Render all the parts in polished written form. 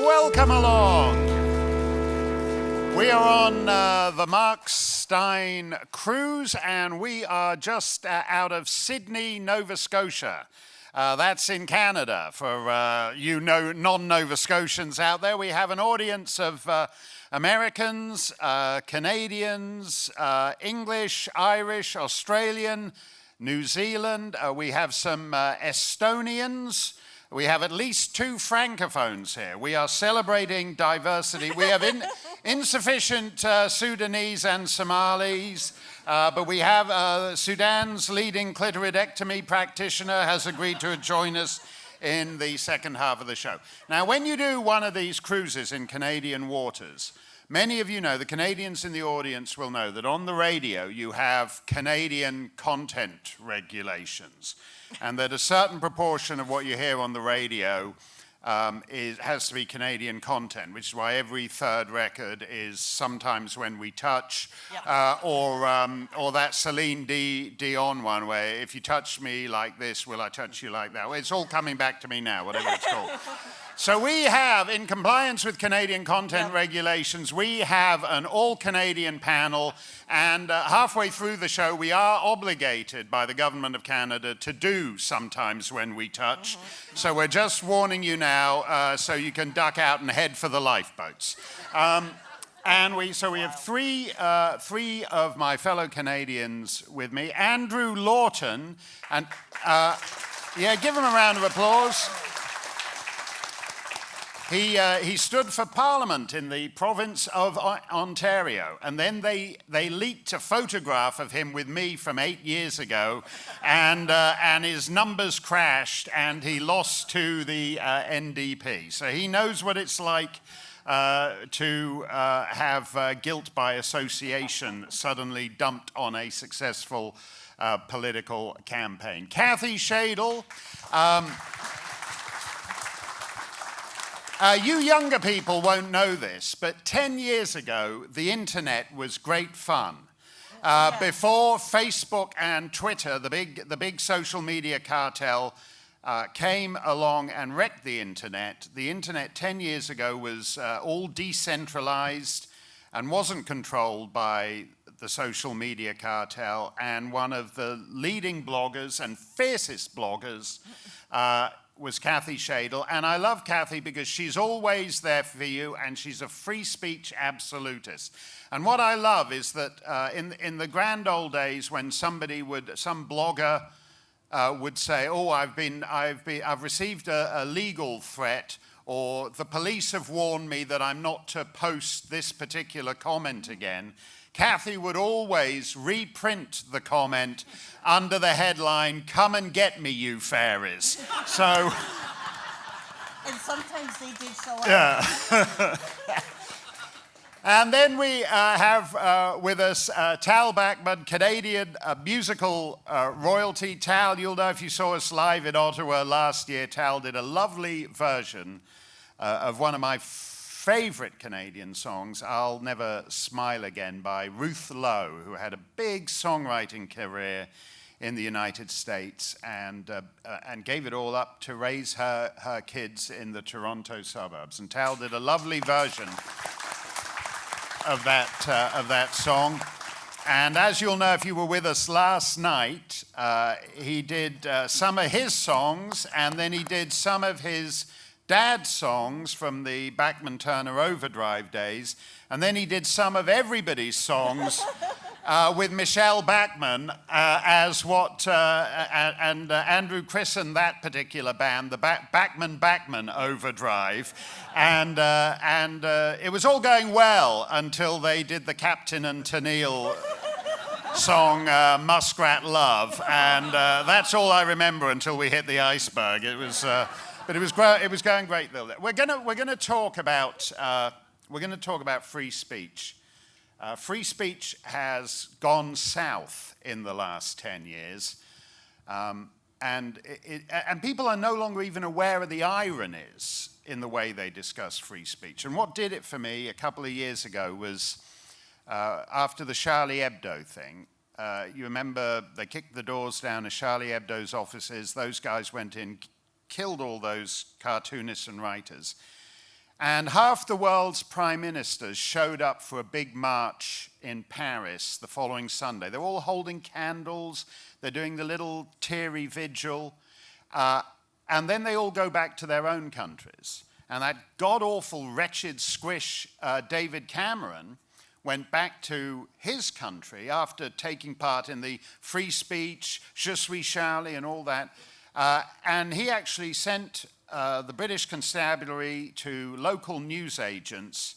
welcome along. We are on the Mark Steyn Cruise, and we are just out of Sydney, Nova Scotia. That's in Canada. For you non-Nova Scotians out there, we have an audience of Americans, Canadians, English, Irish, Australian, New Zealand. We have some Estonians. We have at least 2 francophones here. We are celebrating diversity. We have insufficient Sudanese and Somalis, but we have Sudan's leading clitoridectomy practitioner has agreed to join us in the second half of the show. Now, when you do one of these cruises in Canadian waters, many of you know, the Canadians in the audience will know that on the radio you have Canadian content regulations, and that a certain proportion of what you hear on the radio has to be Canadian content, which is why every third record is Sometimes When We Touch, or that Celine Dion one where if you touch me like this, will I touch you like that? Well, it's all coming back to me now, whatever it's called. So we have, in compliance with Canadian content regulations, we have an all-Canadian panel, and halfway through the show, we are obligated by the Government of Canada to do Sometimes When We Touch. So we're just warning you now, so you can duck out and head for the lifeboats. And we have three of my fellow Canadians with me. Andrew Lawton, and give him a round of applause. He stood for Parliament in the province of Ontario, and then they leaked a photograph of him with me from 8 years ago, and his numbers crashed, and he lost to the NDP. So he knows what it's like to have guilt by association suddenly dumped on a successful political campaign. Kathy Shaidle. You younger people won't know this, but 10 years ago, the internet was great fun. Before Facebook and Twitter, the big social media cartel came along and wrecked the internet 10 years ago was all decentralized and wasn't controlled by the social media cartel, and one of the leading bloggers and fiercest bloggers was Kathy Shaidle. And I love Kathy because she's always there for you, and she's a free speech absolutist. And what I love is that in the grand old days when some blogger would say, oh, I've received a legal threat, or the police have warned me that I'm not to post this particular comment again, Kathy would always reprint the comment under the headline, "Come and get me, you fairies." So, and sometimes they did show up. Yeah. And then we have with us Tal Bachman, Canadian musical royalty. Tal, you'll know if you saw us live in Ottawa last year, Tal did a lovely version of one of my favorite Canadian songs, "I'll Never Smile Again," by Ruth Lowe, who had a big songwriting career in the United States and gave it all up to raise her kids in the Toronto suburbs. And Tal did a lovely version of that song. And as you'll know if you were with us last night, he did some of his songs, and then he did some of his dad's songs from the Bachman-Turner Overdrive days, and then he did some of everybody's songs with Michelle Bachman as what, and Andrew christened that particular band the Bachman Overdrive, and it was all going well until they did the Captain and Tennille song Muskrat Love, and that's all I remember until we hit the iceberg. It was. But it was going great though. We're gonna talk about free speech. Free speech has gone south in the last 10 years, and people are no longer even aware of the ironies in the way they discuss free speech. And what did it for me a couple of years ago was after the Charlie Hebdo thing. You remember they kicked the doors down of Charlie Hebdo's offices. Those guys went in, killed all those cartoonists and writers. And half the world's prime ministers showed up for a big march in Paris the following Sunday. They're all holding candles. They're doing the little teary vigil. And then they all go back to their own countries. And that god-awful, wretched squish, David Cameron, went back to his country after taking part in the free speech, Je suis Charlie, and all that. And he actually sent the British Constabulary to local newsagents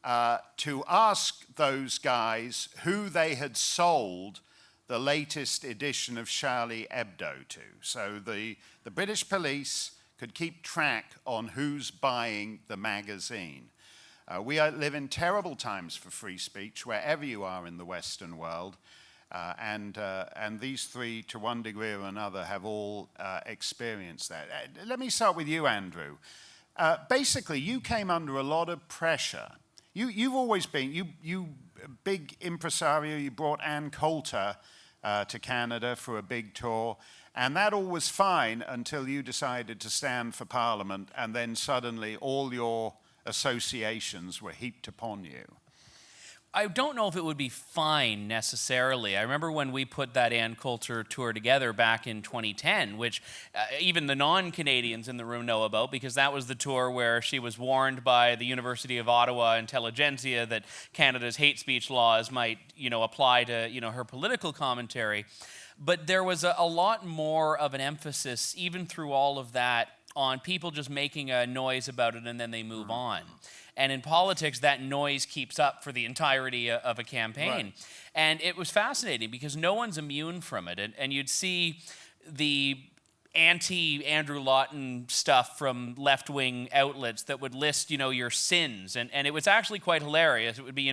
to ask those guys who they had sold the latest edition of Charlie Hebdo to. So the British police could keep track on who's buying the magazine. We live in terrible times for free speech, wherever you are in the Western world. And these three, to one degree or another, have all experienced that. Let me start with you, Andrew. Basically, you came under a lot of pressure. You've always been, you big impresario, you brought Ann Coulter to Canada for a big tour, and that all was fine until you decided to stand for Parliament, and then suddenly all your associations were heaped upon you. I don't know if it would be fine necessarily. I remember when we put that Ann Coulter tour together back in 2010, which even the non-Canadians in the room know about, because that was the tour where she was warned by the University of Ottawa intelligentsia that Canada's hate speech laws might, apply to, her political commentary. But there was a lot more of an emphasis, even through all of that, on people just making a noise about it and then they move on. And in politics, that noise keeps up for the entirety of a campaign. Right. And it was fascinating because no one's immune from it. And you'd see the anti-Andrew Lawton stuff from left-wing outlets that would list, your sins. And it was actually quite hilarious. It would be,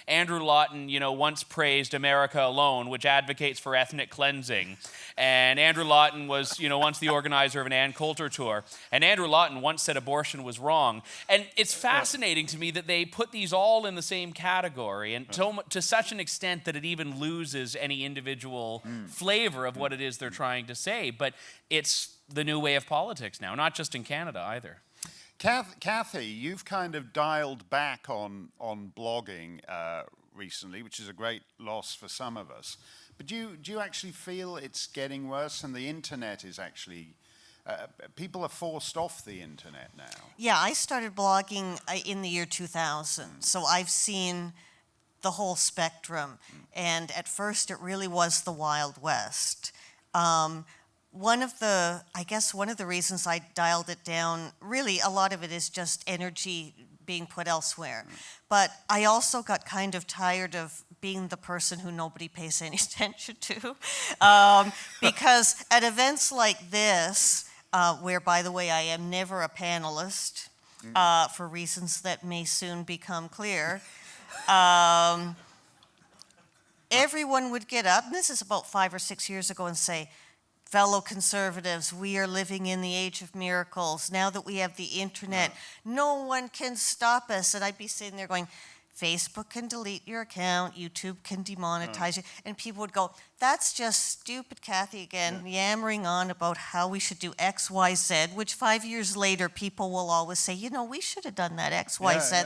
Andrew Lawton, once praised America Alone, which advocates for ethnic cleansing. And Andrew Lawton was, once the organizer of an Ann Coulter tour. And Andrew Lawton once said abortion was wrong. And it's fascinating to me that they put these all in the same category, and to such an extent that it even loses any individual flavor of what it is they're trying to say. But it's the new way of politics now, not just in Canada either. Kathy, you've kind of dialed back on blogging recently, which is a great loss for some of us. But do you actually feel it's getting worse, and the internet is actually, people are forced off the internet now? Yeah, I started blogging in the year 2000, so I've seen the whole spectrum. And at first, it really was the Wild West. One of the reasons I dialed it down, really a lot of it is just energy being put elsewhere. But I also got kind of tired of being the person who nobody pays any attention to. Because at events like this, where, by the way, I am never a panelist, for reasons that may soon become clear, everyone would get up, and this is about 5 or 6 years ago, and say, fellow conservatives, we are living in the age of miracles. Now that we have the internet, no one can stop us. And I'd be sitting there going, Facebook can delete your account, YouTube can demonetize you. And people would go, that's just stupid, Kathy, again, yammering on about how we should do X, Y, Z, which 5 years later, people will always say, we should have done that X, Y, Z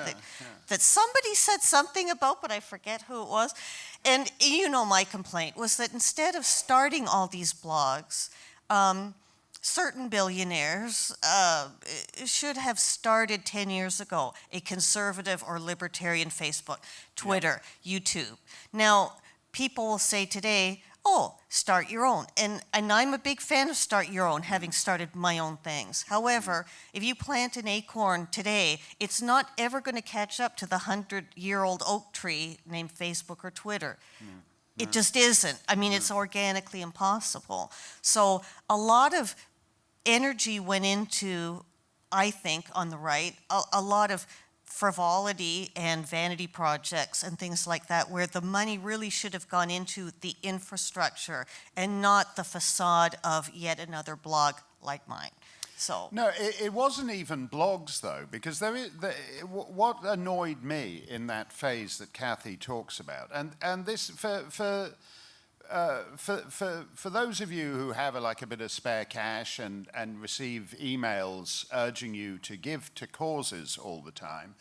that somebody said something about, but I forget who it was. And my complaint was that instead of starting all these blogs, certain billionaires should have started 10 years ago a conservative or libertarian Facebook, Twitter, YouTube. Now, people will say today, start your own. And I'm a big fan of start your own, having started my own things. However, if you plant an acorn today, it's not ever going to catch up to the 100-year-old oak tree named Facebook or Twitter. It just isn't. It's organically impossible. So a lot of energy went into, I think, on the right, a lot of frivolity and vanity projects and things like that, where the money really should have gone into the infrastructure and not the facade of yet another blog like mine. So no, it wasn't even blogs though, because what annoyed me in that phase that Kathy talks about, and this for for those of you who have a bit of spare cash and receive emails urging you to give to causes all the time,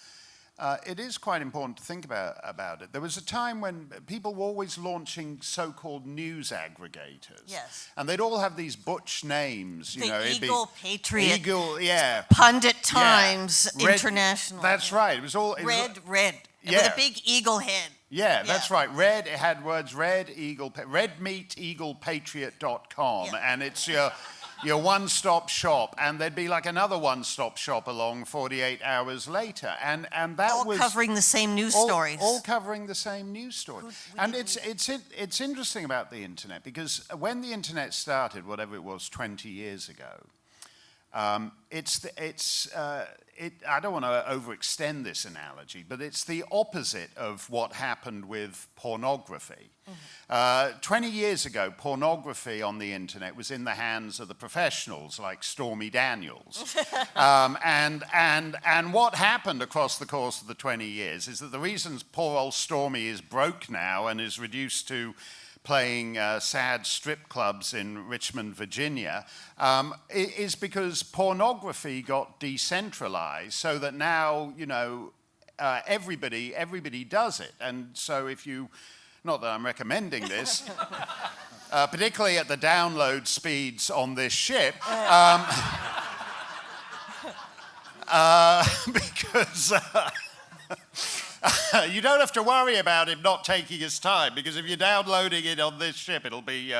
it is quite important to think about it. There was a time when people were always launching so-called news aggregators. Yes. And they'd all have these butch names. The It'd Eagle, be Patriot, Eagle, yeah. Pundit Times, Yeah. Red, International. That's right. It was all... Red, Yeah. with a big eagle head. Yeah, that's right. Red, it had words red, eagle, redmeateaglepatriot.com, and it's your one-stop shop, and there'd be another one-stop shop along 48 hours later, and that all was covering the same news stories. All covering the same news stories. And it's interesting about the internet, because when the internet started, whatever it was, 20 years ago, I don't want to overextend this analogy, but it's the opposite of what happened with pornography. 20 years ago, pornography on the internet was in the hands of the professionals like Stormy Daniels. And what happened across the course of the 20 years is that the reasons poor old Stormy is broke now and is reduced to playing sad strip clubs in Richmond, Virginia, is because pornography got decentralized, so that now, everybody does it. And so if you, not that I'm recommending this, particularly at the download speeds on this ship, because... you don't have to worry about him not taking his time, because if you're downloading it on this ship, it'll be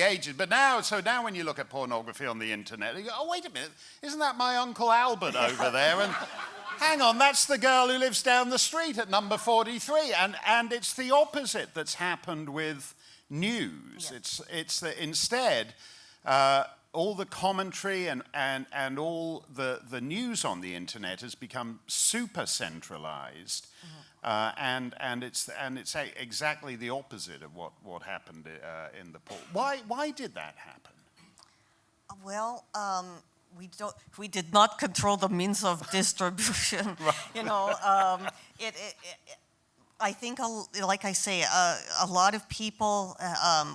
ages. But now when you look at pornography on the internet, you go, oh, wait a minute, isn't that my Uncle Albert over there? And hang on, that's the girl who lives down the street at number 43. And it's the opposite that's happened with news. Yeah. It's that instead, all the commentary and all the news on the internet has become super centralized, and it's exactly the opposite of what happened in the poll. Why did that happen? Well, we did not control the means of distribution. Right. I think, like I say, a lot of people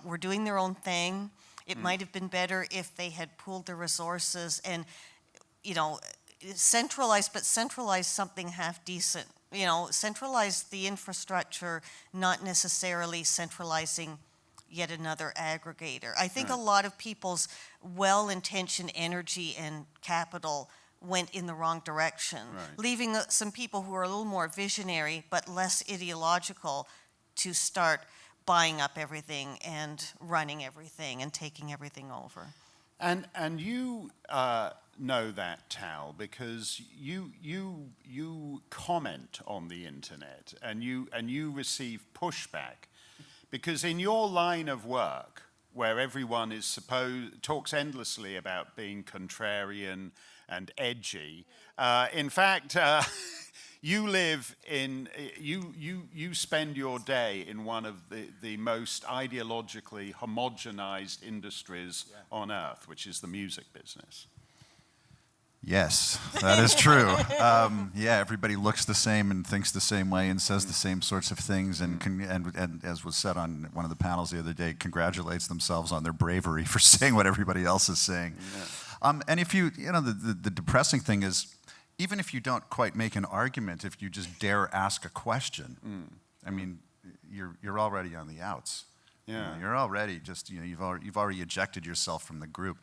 were doing their own thing. It might have been better if they had pooled their resources and, centralized something half decent. Centralize the infrastructure, not necessarily centralizing yet another aggregator. I think a lot of people's well-intentioned energy and capital went in the wrong direction, leaving some people who are a little more visionary but less ideological to start buying up everything and running everything and taking everything over. And you know that, Tal, because you comment on the internet and you receive pushback, because in your line of work, where everyone talks endlessly about being contrarian and edgy, in fact. You spend your day in one of the most ideologically homogenized industries on earth, which is the music business. Yes, that is true. Everybody looks the same and thinks the same way and says the same sorts of things, and as was said on one of the panels the other day, congratulates themselves on their bravery for saying what everybody else is saying. Yeah. And if the depressing thing is, even if you don't quite make an argument, if you just dare ask a question, I mean, you're already on the outs. Yeah, you're already just you've already ejected yourself from the group.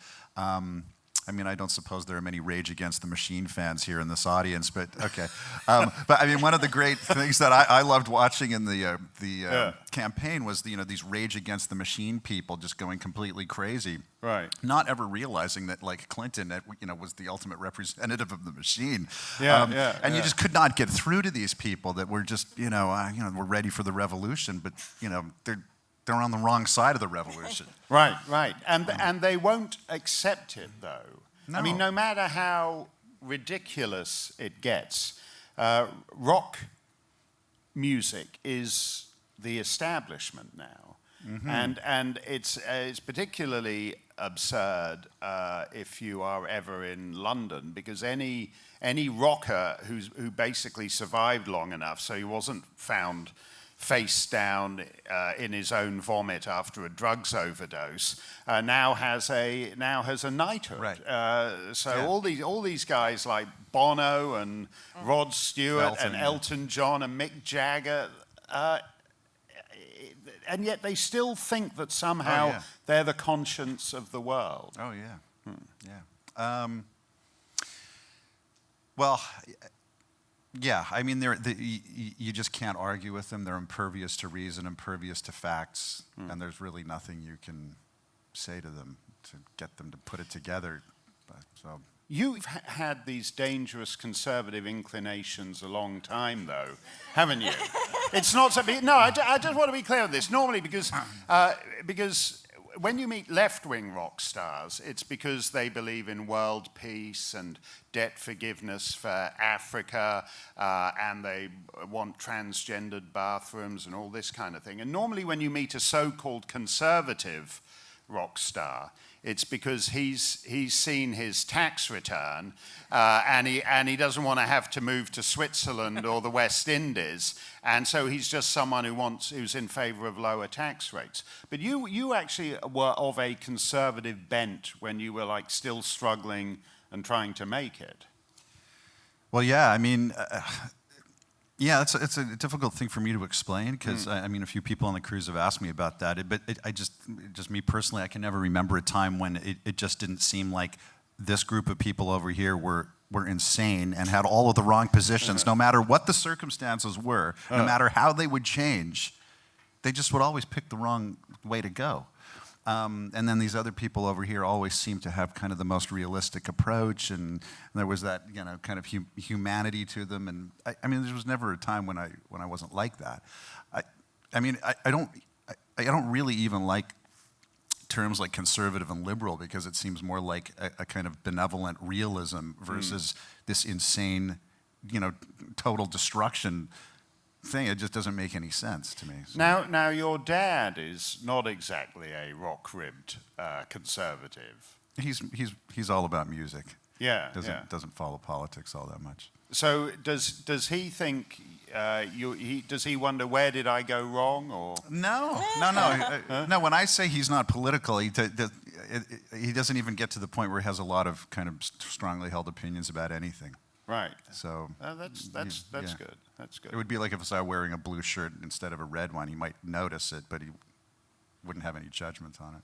I mean, I don't suppose there are many Rage Against the Machine fans here in this audience, but okay. But I mean, one of the great things that I loved watching in the campaign was these Rage Against the Machine people just going completely crazy. Right. Not ever realizing that, like, Clinton, was the ultimate representative of the machine. And you just could not get through to these people that were just, we're ready for the revolution, but they're on the wrong side of the revolution. Right. And they won't accept it, though. No. I mean, no matter how ridiculous it gets, rock music is the establishment now. Mm-hmm. And it's particularly absurd if you are ever in London, because any rocker who basically survived long enough, so he wasn't found face down in his own vomit after a drugs overdose, now has a knighthood. Right. All these guys like Bono and Rod Stewart and Elton John and Mick Jagger, and yet they still think that somehow they're the conscience of the world. Oh yeah, yeah. Well. Yeah, I mean, you just can't argue with them. They're impervious to reason, impervious to facts, and there's really nothing you can say to them to get them to put it together. So you've had these dangerous conservative inclinations a long time, though, haven't you? It's not so. No, I just want to be clear on this. Normally, because when you meet left-wing rock stars, it's because they believe in world peace and debt forgiveness for Africa, and they want transgendered bathrooms and all this kind of thing. And normally when you meet a so-called conservative rock star, it's because he's seen his tax return and he doesn't want to have to move to Switzerland or the West Indies, and so he's just someone who's in favor of lower tax rates. But you actually were of a conservative bent when you were like still struggling and trying to make it. Well, yeah, I mean. Yeah, it's a difficult thing for me to explain because I mean, a few people on the cruise have asked me about that. But I just me personally, I can never remember a time when it just didn't seem like this group of people over here were insane and had all of the wrong positions. No matter what the circumstances were, no matter how they would change, they just would always pick the wrong way to go. And then these other people over here always seem to have kind of the most realistic approach, and there was that kind of humanity to them. And I mean, there was never a time when I wasn't like that. I mean, I don't really even like terms like conservative and liberal because it seems more like a kind of benevolent realism versus this insane, total destruction thing. It just doesn't make any sense to me. So. Now, your dad is not exactly a rock-ribbed conservative. He's all about music. Yeah, doesn't follow politics all that much. So does he think does he wonder where did I go wrong or? No. No. When I say he's not political, he doesn't even get to the point where he has a lot of kind of strongly held opinions about anything. Right. So that's good. That's good. It would be like if I saw wearing a blue shirt instead of a red one. He might notice it, but he wouldn't have any judgment on it.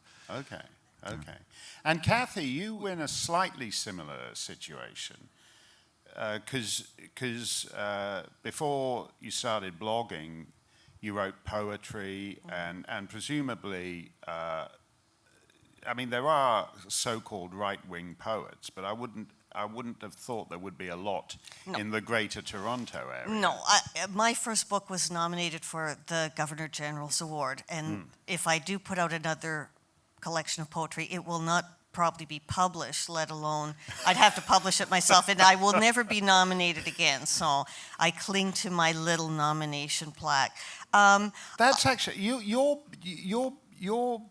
Okay. And Kathy, you were in a slightly similar situation because before you started blogging, you wrote poetry and presumably. I mean, there are so-called right-wing poets, but I wouldn't have thought there would be a lot in the Greater Toronto area. No, my first book was nominated for the Governor General's Award, and if I do put out another collection of poetry, it will not probably be published, let alone I'd have to publish it myself, and I will never be nominated again. So I cling to my little nomination plaque. That's actually your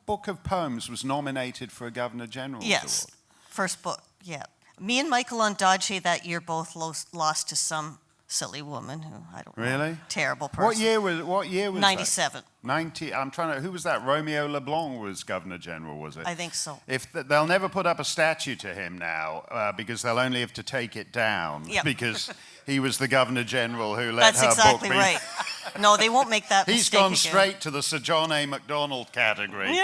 book of poems was nominated for a Governor General's Yes, Award. first book. Yeah. Me and Michael Ondaatje that year both lost to some silly woman who I don't know. Really? Terrible person. What year was 97. that? 90. I'm trying to. Who was that? Romeo LeBlanc was Governor General, was it? I think so. They'll never put up a statue to him now because they'll only have to take it down because he was the Governor General who let That's her exactly book be. right. No, they won't make that He's mistake gone again. straight to the Sir John A. Macdonald category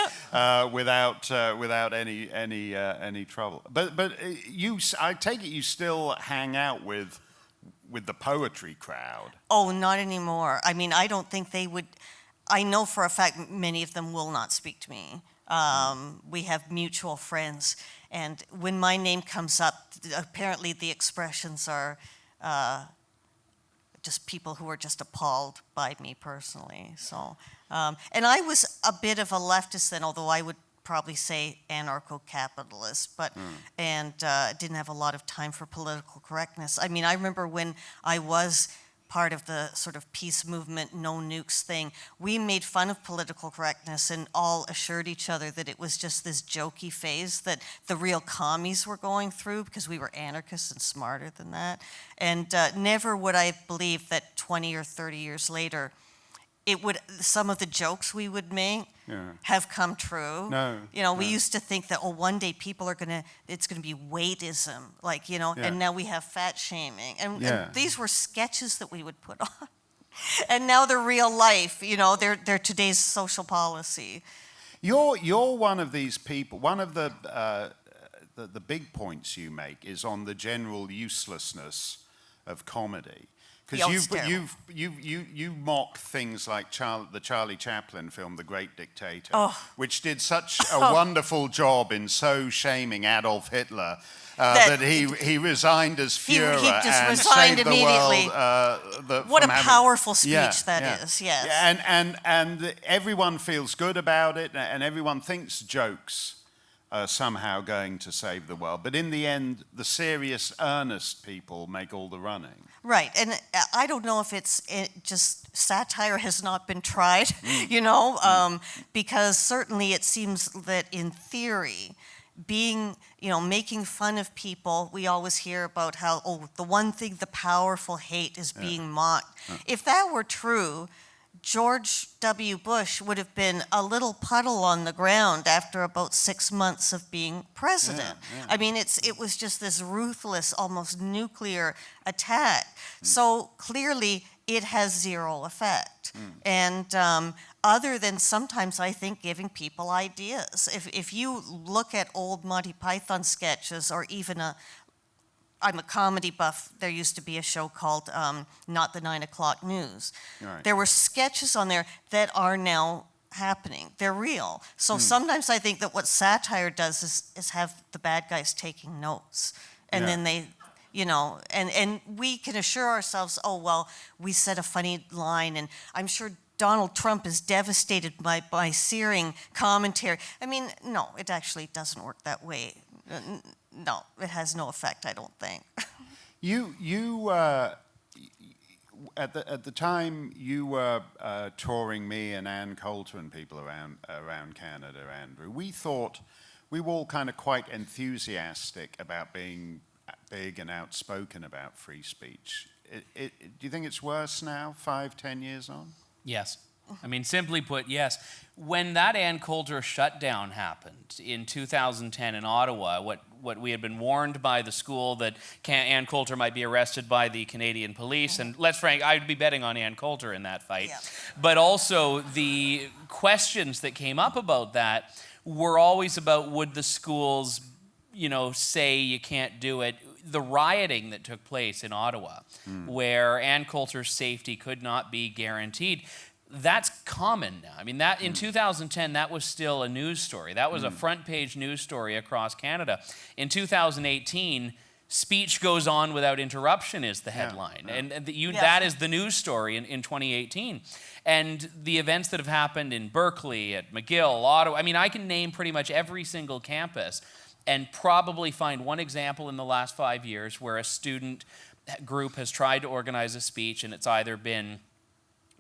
without any trouble. But I take it you still hang out with the poetry crowd. Oh, not anymore. I mean, I don't think they would. I know for a fact many of them will not speak to me. We have mutual friends, and when my name comes up, apparently the expressions are just people who are just appalled by me personally. So, and I was a bit of a leftist then, although I would probably say anarcho-capitalist, but and didn't have a lot of time for political correctness. I mean, I remember when I was part of the sort of peace movement, no nukes thing, we made fun of political correctness and all assured each other that it was just this jokey phase that the real commies were going through because we were anarchists and smarter than that. And never would I believe that 20 or 30 years later, some of the jokes we would make have come true. No, We used to think that, one day people it's gonna be weightism, and now we have fat shaming. And these were sketches that we would put on. And now they're real life, they're today's social policy. You're one of these people. One of the big points you make is on the general uselessness of comedy, because you mock things like the Charlie Chaplin film, The Great Dictator, which did such a wonderful job in so shaming Adolf Hitler that he resigned as Führer he just and resigned saved immediately. the world. What a powerful speech that is. Yes. And everyone feels good about it, and everyone thinks jokes are somehow going to save the world. But in the end, the serious, earnest people make all the running. Right, and I don't know if it's just satire has not been tried, because certainly it seems that in theory, making fun of people, we always hear about how, the one thing the powerful hate is being mocked. If that were true, George W. Bush would have been a little puddle on the ground after about 6 months of being president. I mean, it was just this ruthless, almost nuclear attack. So clearly, it has zero effect. And other than sometimes, I think, giving people ideas. If you look at old Monty Python sketches, or even I'm a comedy buff. There used to be a show called Not the 9 O'Clock News. Right. There were sketches on there that are now happening. They're real. So sometimes I think that what satire does is have the bad guys taking notes. And then they, and we can assure ourselves, we said a funny line, and I'm sure Donald Trump is devastated by searing commentary. I mean, no, it actually doesn't work that way. No, it has no effect, I don't think. At the time you were touring me and Ann Coulter and people around Canada, Andrew, we were all kind of quite enthusiastic about being big and outspoken about free speech. Do you think it's worse now, 5-10 years on? Yes. I mean, simply put, yes. When that Ann Coulter shutdown happened in 2010 in Ottawa, what we had been warned by the school that Ann Coulter might be arrested by the Canadian police, and let's frank, I'd be betting on Ann Coulter in that fight. Yeah. But also the questions that came up about that were always about, would the schools, say you can't do it? The rioting that took place in Ottawa, where Ann Coulter's safety could not be guaranteed, that's common now. I mean, that in 2010, that was still a news story. That was a front page news story across Canada. In 2018, speech goes on without interruption is the headline. And that is the news story in 2018. And the events that have happened in Berkeley, at McGill, Ottawa, I mean, I can name pretty much every single campus and probably find one example in the last 5 years where a student group has tried to organize a speech and it's either been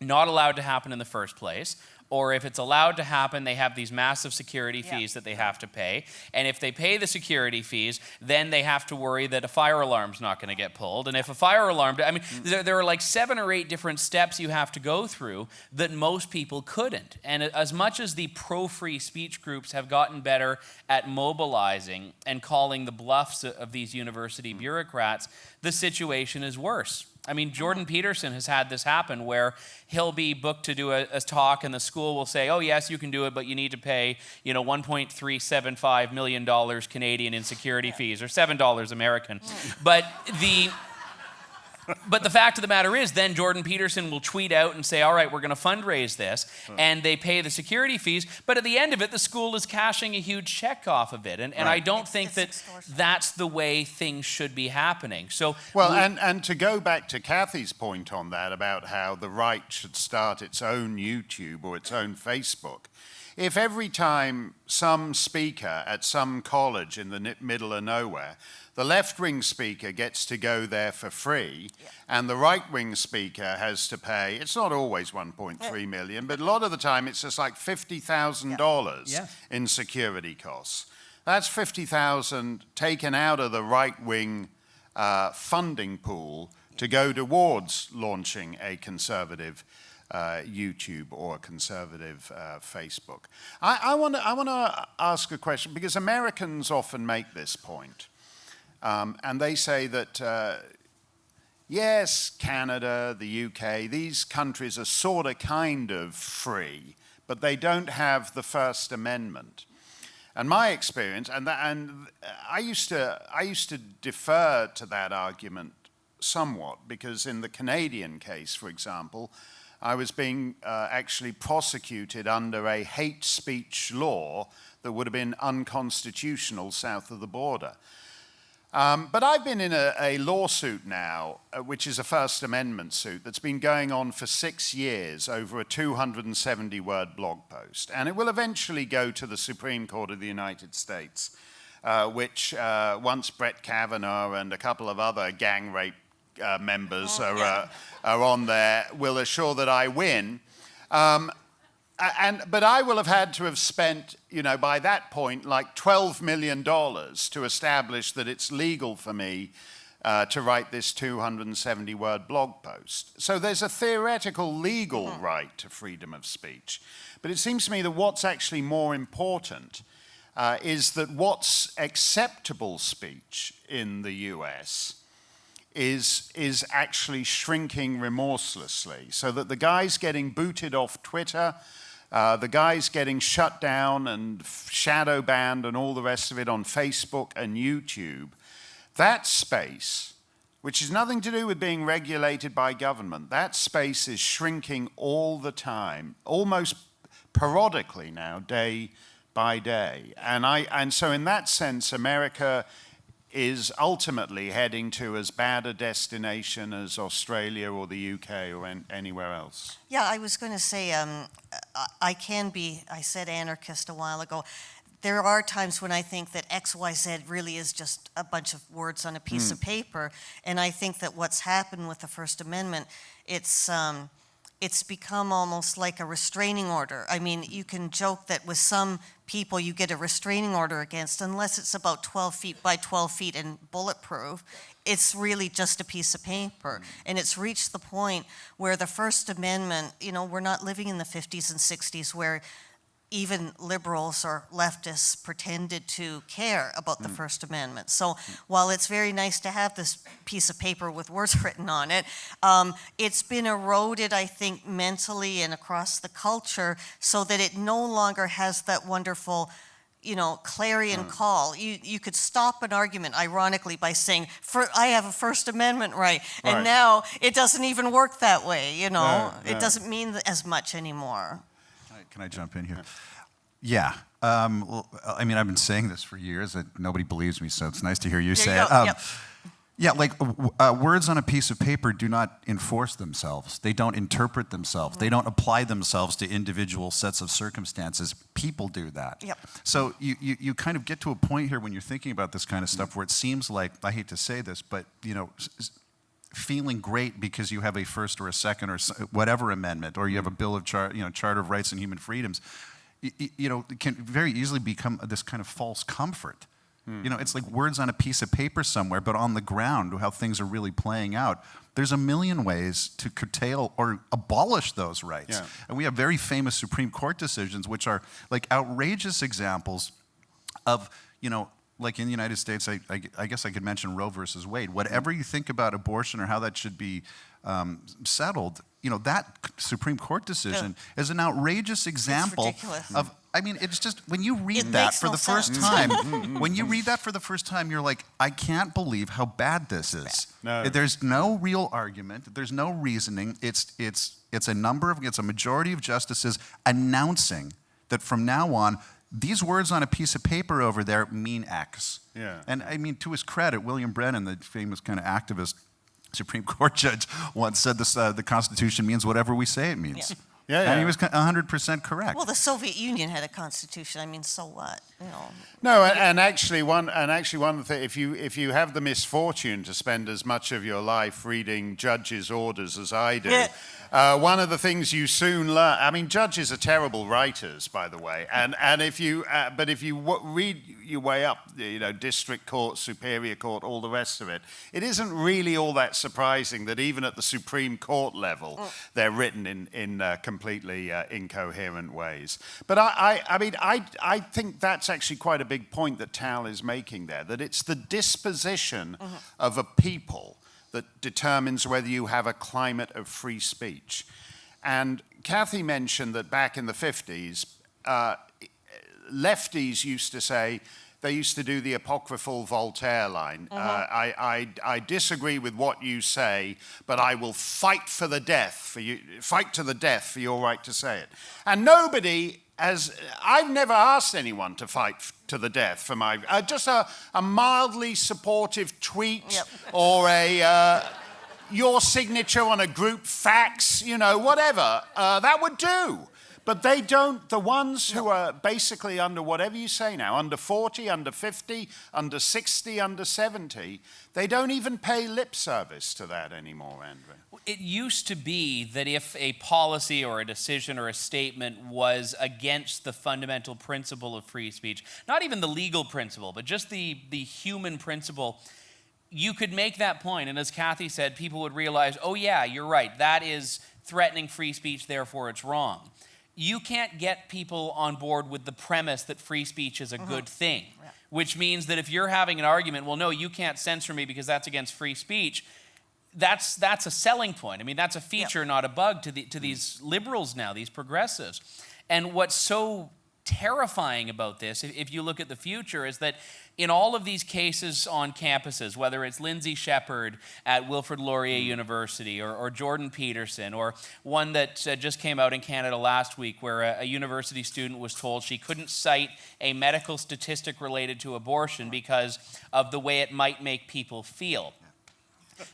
not allowed to happen in the first place, or if it's allowed to happen, they have these massive security fees that they have to pay. And if they pay the security fees, then they have to worry that a fire alarm's not going to get pulled. And if a fire alarm, I mean, there are like 7 or 8 different steps you have to go through that most people couldn't. And as much as the pro-free speech groups have gotten better at mobilizing and calling the bluffs of these university bureaucrats, the situation is worse. I mean, Jordan Peterson has had this happen where he'll be booked to do a talk and the school will say, oh, yes, you can do it, but you need to pay, $1.375 million Canadian in security fees, or $7 American. But the fact of the matter is, then Jordan Peterson will tweet out and say, all right, we're going to fundraise this, and they pay the security fees, but at the end of it, the school is cashing a huge check off of it, and I don't think that's the way things should be happening. So, and to go back to Kathy's point on that about how the right should start its own YouTube or its own Facebook, if every time some speaker at some college in the middle of nowhere, the left-wing speaker gets to go there for free, and the right-wing speaker has to pay, it's not always 1.3 million, but a lot of the time it's just like $50,000 in security costs. That's $50,000 taken out of the right-wing funding pool to go towards launching a conservative YouTube or a conservative Facebook. I want to ask a question, because Americans often make this point, and they say that yes, Canada, the UK, these countries are sort of kind of free, but they don't have the First Amendment. And my experience, and I used to defer to that argument somewhat, because in the Canadian case, for example, I was being actually prosecuted under a hate speech law that would have been unconstitutional south of the border. But I've been in a lawsuit now, which is a First Amendment suit, that's been going on for 6 years over a 270-word blog post. And it will eventually go to the Supreme Court of the United States, which once Brett Kavanaugh and a couple of other gang rape members are on there, will assure that I win. But I will have had to have spent, by that point, like $12 million to establish that it's legal for me to write this 270-word blog post. So there's a theoretical legal right to freedom of speech. But it seems to me that what's actually more important is that what's acceptable speech in the US is actually shrinking remorselessly, so that the guys getting booted off Twitter, the guys getting shut down and shadow banned and all the rest of it on Facebook and YouTube, that space, which has nothing to do with being regulated by government, that space is shrinking all the time, almost periodically now, day by day. And so in that sense, America is ultimately heading to as bad a destination as Australia or the UK or anywhere else. Yeah, I was going to say, I said anarchist a while ago. There are times when I think that XYZ really is just a bunch of words on a piece of paper, and I think that what's happened with the First Amendment, it's become almost like a restraining order. I mean, you can joke that with some people you get a restraining order against, unless it's about 12 feet by 12 feet and bulletproof, it's really just a piece of paper. And it's reached the point where the First Amendment, we're not living in the 50s and 60s where even liberals or leftists pretended to care about the First Amendment. So while it's very nice to have this piece of paper with words written on it, it's been eroded, I think, mentally and across the culture so that it no longer has that wonderful, clarion call. You could stop an argument, ironically, by saying, I have a First Amendment right. And now it doesn't even work that way, It doesn't mean as much anymore. Can I jump in here? Yeah. Well, I mean, I've been saying this for years. Nobody believes me, so it's nice to hear you say it. Yep. Yeah, like words on a piece of paper do not enforce themselves. They don't interpret themselves. They don't apply themselves to individual sets of circumstances. People do that. Yep. So you kind of get to a point here when you're thinking about this kind of stuff where it seems like, I hate to say this, but, feeling great because you have a First or a Second or whatever amendment, or you have a Bill of Charter of Rights and Human Freedoms, it can very easily become this kind of false comfort. It's like words on a piece of paper somewhere, but on the ground, how things are really playing out, there's a million ways to curtail or abolish those rights. Yeah. And we have very famous Supreme Court decisions, which are like outrageous examples of, like in the United States, I guess I could mention Roe versus Wade. Whatever you think about abortion or how that should be settled, that Supreme Court decision is an outrageous example of, it's just, when you read that for the first time, you're like, I can't believe how bad this is. No. There's no real argument. There's no reasoning. It's a majority of justices announcing that from now on, these words on a piece of paper over there mean X. Yeah. And to his credit, William Brennan, the famous kind of activist Supreme Court judge, once said this, the Constitution means whatever we say it means. Yeah. Yeah. And he was 100% correct. Well, the Soviet Union had a constitution. So what? No, and actually one thing, if you have the misfortune to spend as much of your life reading judges' orders as I do, One of the things you soon learn, I mean, judges are terrible writers, by the way, and if you read your way up, you know, district court, superior court, all the rest of it, it isn't really all that surprising that even at the Supreme Court level, they're written in completely incoherent ways. But I think that's actually quite a big point that Tal is making there, that it's the disposition of a people that determines whether you have a climate of free speech. And Kathy mentioned that back in the 50s, lefties used to say, they used to do the apocryphal Voltaire line, I disagree with what you say, but I will fight to the death for your right to say it. And nobody I've never asked anyone to fight to the death for my, just a mildly supportive tweet or your signature on a group fax, you know, whatever, that would do. But they don't, the ones who are basically under whatever you say now, under 40, under 50, under 60, under 70, they don't even pay lip service to that anymore, Andrew. It used to be that if a policy or a decision or a statement was against the fundamental principle of free speech, not even the legal principle, but just the human principle, you could make that point, and as Kathy said, people would realize, oh yeah, you're right, that is threatening free speech, therefore it's wrong. You can't get people on board with the premise that free speech is a good thing, which means that if you're having an argument, well, no, you can't censor me because that's against free speech, that's a selling point. I mean, that's a feature, not a bug to these liberals now, these progressives. And what's so terrifying about this, if you look at the future, is that in all of these cases on campuses, whether it's Lindsay Shepherd at Wilfrid Laurier University or Jordan Peterson, or one that just came out in Canada last week where a university student was told she couldn't cite a medical statistic related to abortion because of the way it might make people feel.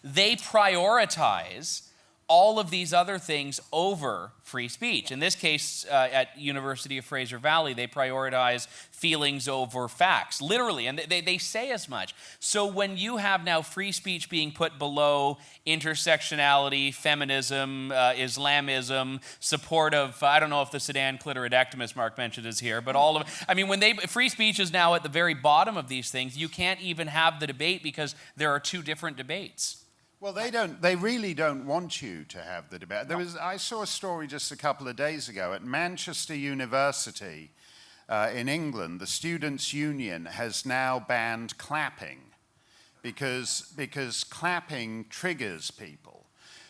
They prioritize all of these other things over free speech. In this case, at University of Fraser Valley, they prioritize feelings over facts, literally, and they say as much. So when you have now free speech being put below intersectionality, feminism, Islamism, support of, I don't know if the sedan clitoridectomy, as Mark mentioned, is here, but all of, I mean, when free speech is now at the very bottom of these things, you can't even have the debate because there are two different debates. Well, they really don't want you to have the debate. I saw a story just a couple of days ago at Manchester University in England. The Students' Union has now banned clapping because clapping triggers people.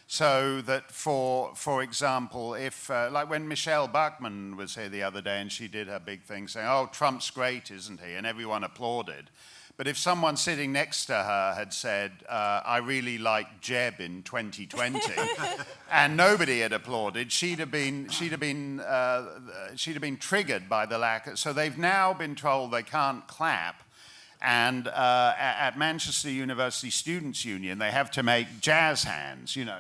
So that, for example, if, like when Tal Bachman was here the other day and she did her big thing saying, oh, Trump's great, isn't he? And everyone applauded. But if someone sitting next to her had said, I really like Jeb in 2020, and nobody had applauded, she'd have been triggered by the lack. So they've now been told they can't clap. And at Manchester University Students' Union, they have to make jazz hands, you know,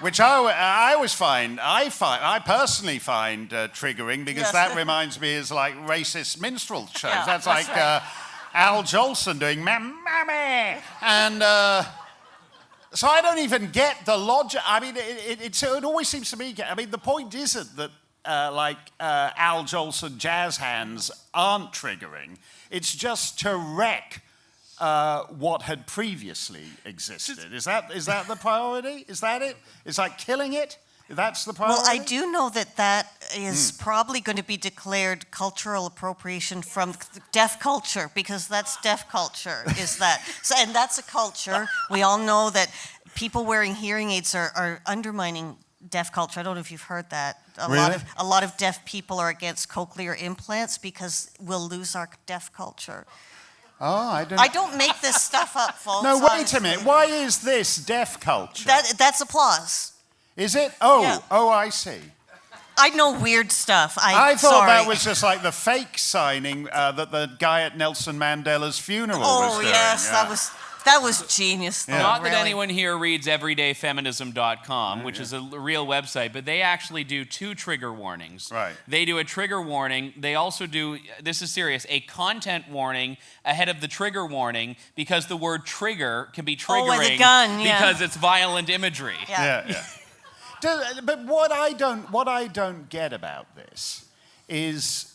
which I always I personally find triggering because that reminds me is like racist minstrel shows. Yeah, that's like right. Al Jolson doing "Mammy," and so I don't even get the logic. I mean, it always seems to me. I mean, the point isn't that Al Jolson jazz hands aren't triggering. It's just to wreck what had previously existed. Is that the priority? Is that it? It's like killing it? That's the priority? Well, I do know that is probably going to be declared cultural appropriation from deaf culture, because that's deaf culture, is that. So, and that's a culture. We all know that people wearing hearing aids are undermining deaf culture. I don't know if you've heard that. A lot of deaf people are against cochlear implants because we'll lose our deaf culture. Oh, I don't make this stuff up, folks. No, wait a minute. Why is this deaf culture? That's applause. Is it? Oh, yeah. Oh, I see. I know weird stuff. I thought that was just like the fake signing that the guy at Nelson Mandela's funeral was doing. Oh, yes, that was... That was genius, though, Not really. that anyone here reads everydayfeminism.com, which is a real website, but they actually do 2 trigger warnings. Right. They do a trigger warning. They also do, this is serious, a content warning ahead of the trigger warning, because the word trigger can be triggering with a gun, yeah. because it's violent imagery. Yeah. But what I don't get about this is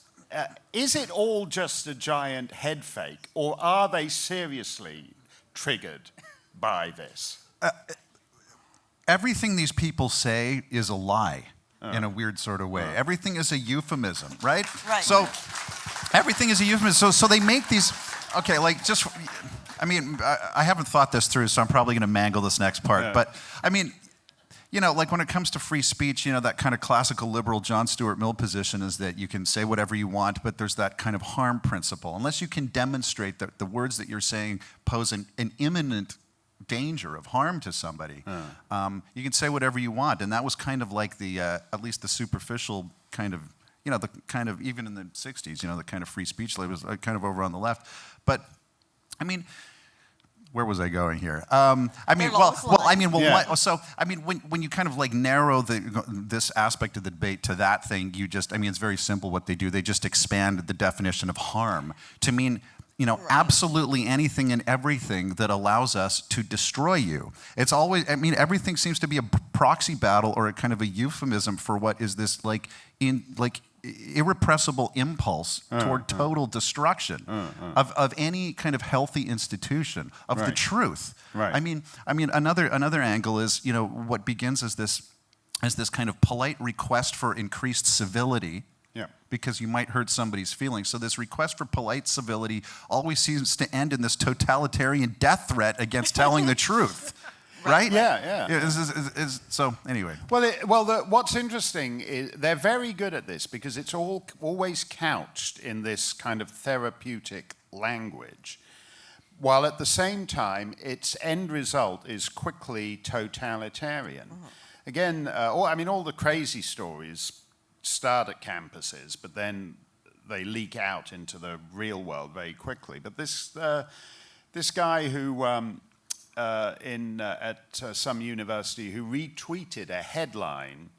it all just a giant head fake, or are they seriously triggered by this? Everything these people say is a lie in a weird sort of way. Everything is a euphemism, right? Right. So everything is a euphemism. So they make these, okay, like just, I mean, I haven't thought this through, so I'm probably going to mangle this next part. Yeah. But I mean, you know, like when it comes to free speech, you know, that kind of classical liberal John Stuart Mill position is that you can say whatever you want, but there's that kind of harm principle. Unless you can demonstrate that the words that you're saying pose an imminent danger of harm to somebody, you can say whatever you want. And that was kind of like the, at least the superficial kind of, you know, the kind of, even in the 60s, you know, the kind of free speech was kind of over on the left. But, I mean, where was I going here? I mean, so I mean, when you kind of like narrow this aspect of the debate to that thing, you just, I mean, it's very simple what they do. They just expand the definition of harm to mean, you know, absolutely anything and everything that allows us to destroy you. It's always, I mean, everything seems to be a proxy battle or a kind of a euphemism for what is this irrepressible impulse toward total destruction of any kind of healthy institution, of the truth. Right. I mean, another angle is, you know, what begins as this kind of polite request for increased civility. Yeah. Because you might hurt somebody's feelings. So this request for polite civility always seems to end in this totalitarian death threat against telling the truth. Right? Yeah. So anyway. What's interesting is they're very good at this because it's always couched in this kind of therapeutic language, while at the same time its end result is quickly totalitarian. Again, all the crazy stories start at campuses, but then they leak out into the real world very quickly. But this guy who at some university who retweeted a headline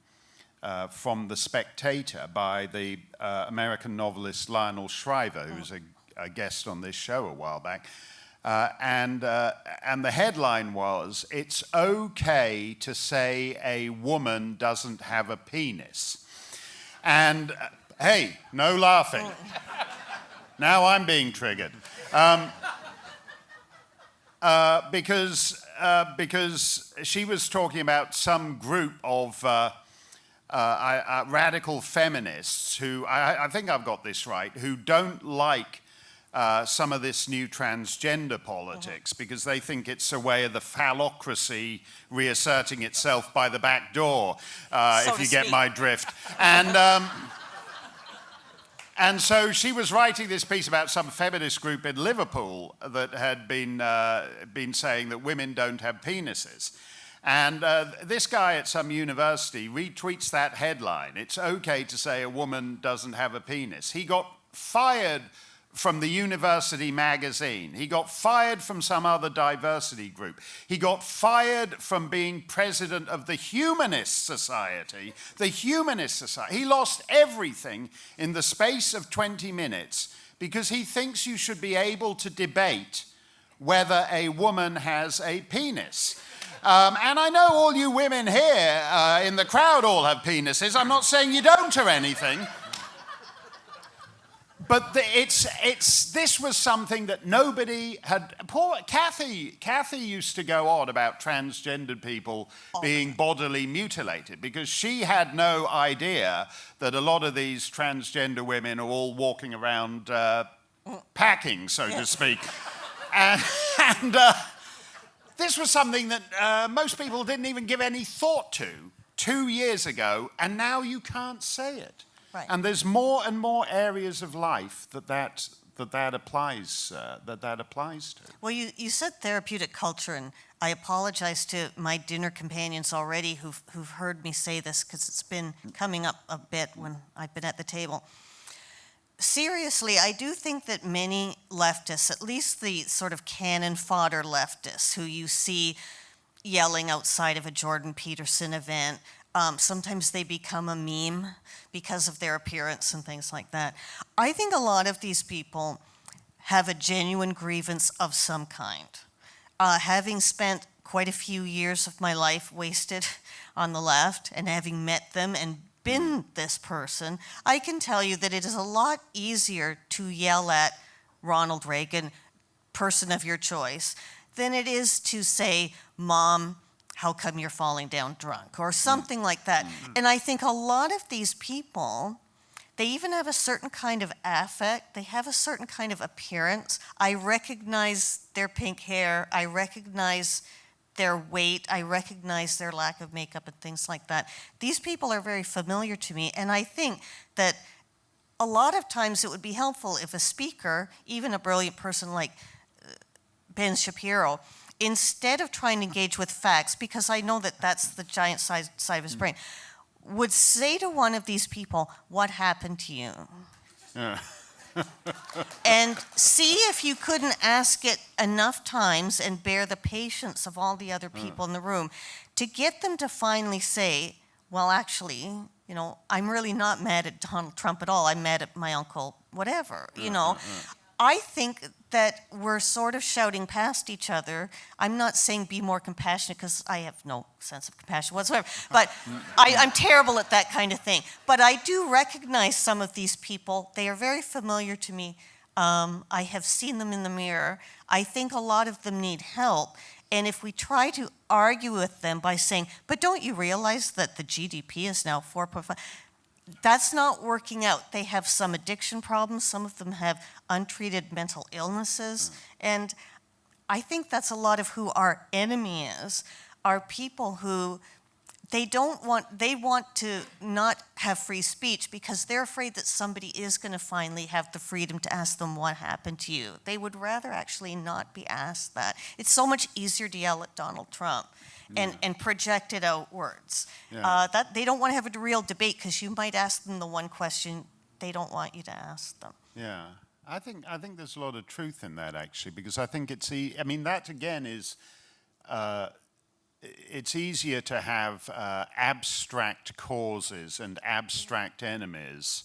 from The Spectator by the American novelist Lionel Shriver, who was a guest on this show a while back. And the headline was, "It's okay to say a woman doesn't have a penis." And hey, no laughing. Now I'm being triggered. Because she was talking about some group of radical feminists who, I think I've got this right, who don't like some of this new transgender politics because they think it's a way of the phallocracy reasserting itself by the back door, if you get my drift. And so she was writing this piece about some feminist group in Liverpool that had been saying that women don't have penises. And this guy at some university retweets that headline. It's okay to say a woman doesn't have a penis. He got fired from the university magazine. He got fired from some other diversity group. He got fired from being president of the Humanist Society. The Humanist Society. He lost everything in the space of 20 minutes because he thinks you should be able to debate whether a woman has a penis. And I know all you women here in the crowd all have penises. I'm not saying you don't or anything. But this was something that nobody had. Poor Kathy used to go on about transgendered people being bodily mutilated because she had no idea that a lot of these transgender women are all walking around packing, so to speak. And this was something that most people didn't even give any thought to 2 years ago, and now you can't say it. Right. And there's more and more areas of life that applies to. Well, you said therapeutic culture, and I apologize to my dinner companions already who've heard me say this because it's been coming up a bit when I've been at the table. seriously, I do think that many leftists, at least the sort of cannon fodder leftists who you see yelling outside of a Jordan Peterson event, sometimes they become a meme because of their appearance and things like that. I think a lot of these people have a genuine grievance of some kind. Having spent quite a few years of my life wasted on the left and having met them and been this person, I can tell you that it is a lot easier to yell at Ronald Reagan, person of your choice, than it is to say, Mom, how come you're falling down drunk? Or something like that. And I think a lot of these people, they even have a certain kind of affect. They have a certain kind of appearance. I recognize their pink hair. I recognize their weight. I recognize their lack of makeup and things like that. These people are very familiar to me, and I think that a lot of times it would be helpful if a speaker, even a brilliant person like Ben Shapiro, instead of trying to engage with facts, because I know that that's the giant side of his brain, would say to one of these people, what happened to you? And see if you couldn't ask it enough times and bear the patience of all the other people in the room to get them to finally say, well, actually, you know, I'm really not mad at Donald Trump at all. I'm mad at my uncle, whatever, you know. I think that we're sort of shouting past each other. I'm not saying be more compassionate, because I have no sense of compassion whatsoever. But I'm terrible at that kind of thing. But I do recognize some of these people. They are very familiar to me. I have seen them in the mirror. I think a lot of them need help. And if we try to argue with them by saying, but don't you realize that the GDP is now 4.5? That's not working out. They have some addiction problems. Some of them have untreated mental illnesses. And I think that's a lot of who our enemy is, are people who they want to not have free speech because they're afraid that somebody is going to finally have the freedom to ask them what happened to you. They would rather actually not be asked that. It's so much easier to yell at Donald Trump and project it outwards. That they don't want to have a real debate because you might ask them the one question they don't want you to ask them. Yeah, I think there's a lot of truth in that, actually, because I think I mean, that again is, it's easier to have abstract causes and abstract enemies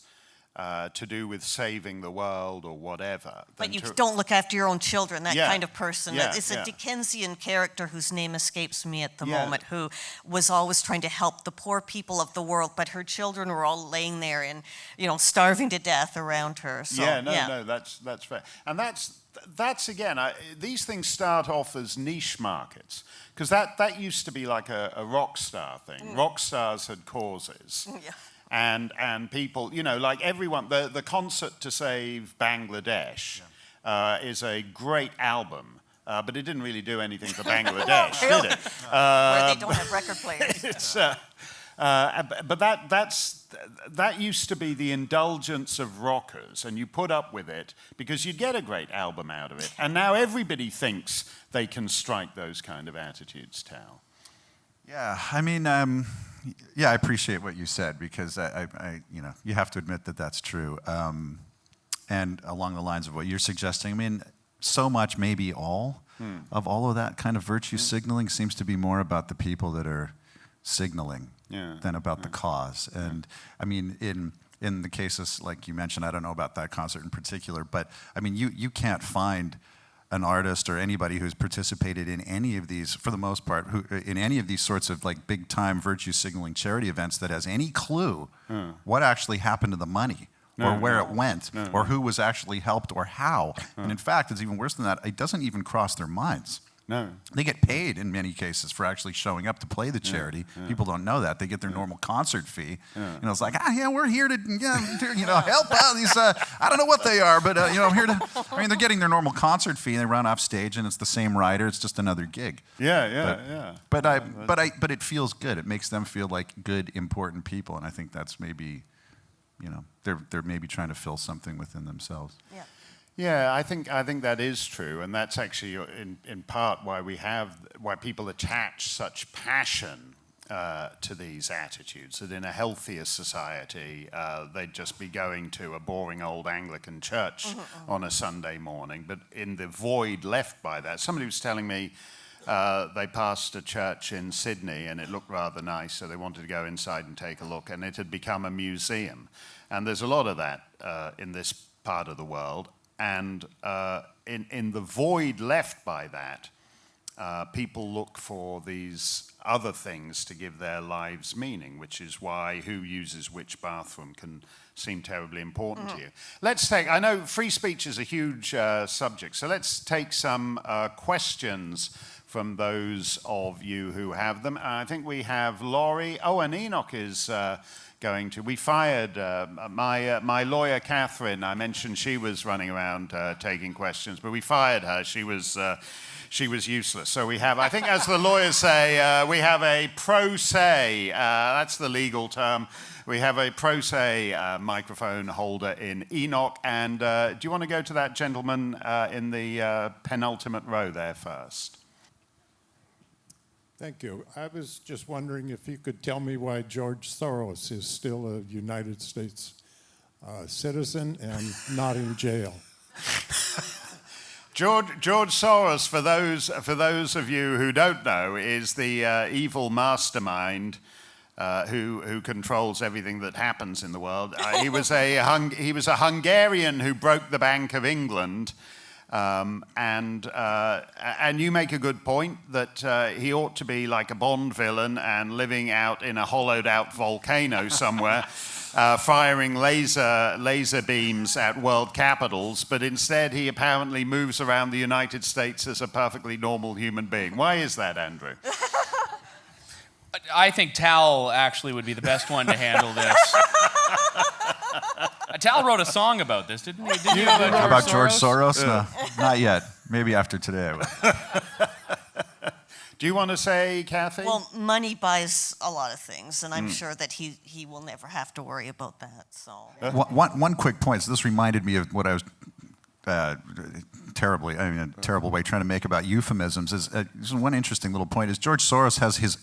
to do with saving the world or whatever. But you don't look after your own children, that kind of person. Yeah, it's a Dickensian character whose name escapes me at the moment, who was always trying to help the poor people of the world, but her children were all laying there and, you know, starving to death around her. So, no, that's fair. And that's again, these things start off as niche markets, because that used to be like a rock star thing. Rock stars had causes. Yeah. And people, you know, like everyone, the concert to save Bangladesh is a great album, but it didn't really do anything for Bangladesh, did it? Where they don't have record players. But that used to be the indulgence of rockers, and you put up with it because you'd get a great album out of it. And now everybody thinks they can strike those kind of attitudes, Tal. Yeah, I mean, I appreciate what you said, because I you know, you have to admit that that's true. And along the lines of what you're suggesting, I mean, so much, maybe all, of all of that kind of virtue signaling seems to be more about the people that are signaling than about the cause. And I mean, in the cases like you mentioned, I don't know about that concert in particular, but I mean, you can't find an artist or anybody who's participated in any of these, for the most part, in any of these sorts of like big time virtue signaling charity events that has any clue what actually happened to the money, or where it went, or who was actually helped, or how. And in fact, it's even worse than that. It doesn't even cross their minds. No. They get paid in many cases for actually showing up to play the charity. People don't know that. They get their normal concert fee. You know, it's like, we're here to, you know, help out these, I don't know what they are, but, you know, I'm here to, I mean, they're getting their normal concert fee, and they run off stage, and it's the same rider. It's just another gig. But it feels good. It makes them feel like good, important people, and I think that's maybe, you know, they're maybe trying to fill something within themselves. Yeah. Yeah, I think that is true, and that's actually in part why people attach such passion to these attitudes, that in a healthier society, they'd just be going to a boring old Anglican church on a Sunday morning. But in the void left by that, somebody was telling me they passed a church in Sydney and it looked rather nice, so they wanted to go inside and take a look, and it had become a museum. And there's a lot of that in this part of the world. And in the void left by that, people look for these other things to give their lives meaning, which is why who uses which bathroom can seem terribly important to you. Let's take, I know free speech is a huge subject, so let's take some questions from those of you who have them. I think we have Laurie. Oh, and Enoch is going to. We fired my lawyer, Catherine. I mentioned she was running around taking questions, but we fired her. She was useless. So we have, I think as the lawyers say, we have a pro se, that's the legal term. We have a pro se microphone holder in Enoch. And do you want to go to that gentleman in the penultimate row there first? Thank you. I was just wondering if you could tell me why George Soros is still a United States citizen and not in jail. George Soros, for those of you who don't know, is the evil mastermind who controls everything that happens in the world. He was a Hungarian who broke the Bank of England. And you make a good point that he ought to be like a Bond villain and living out in a hollowed-out volcano somewhere, firing laser beams at world capitals. But instead, he apparently moves around the United States as a perfectly normal human being. Why is that, Andrew? I think Tal actually would be the best one to handle this. Tal wrote a song about this, didn't he? Didn't you About George Soros? Soros? No, not yet. Maybe after today I will. Do you want to say, Kathy? Well, money buys a lot of things, and I'm sure that he will never have to worry about that. So One quick point. So this reminded me of what I was a terrible way trying to make about euphemisms. Is one interesting little point is George Soros has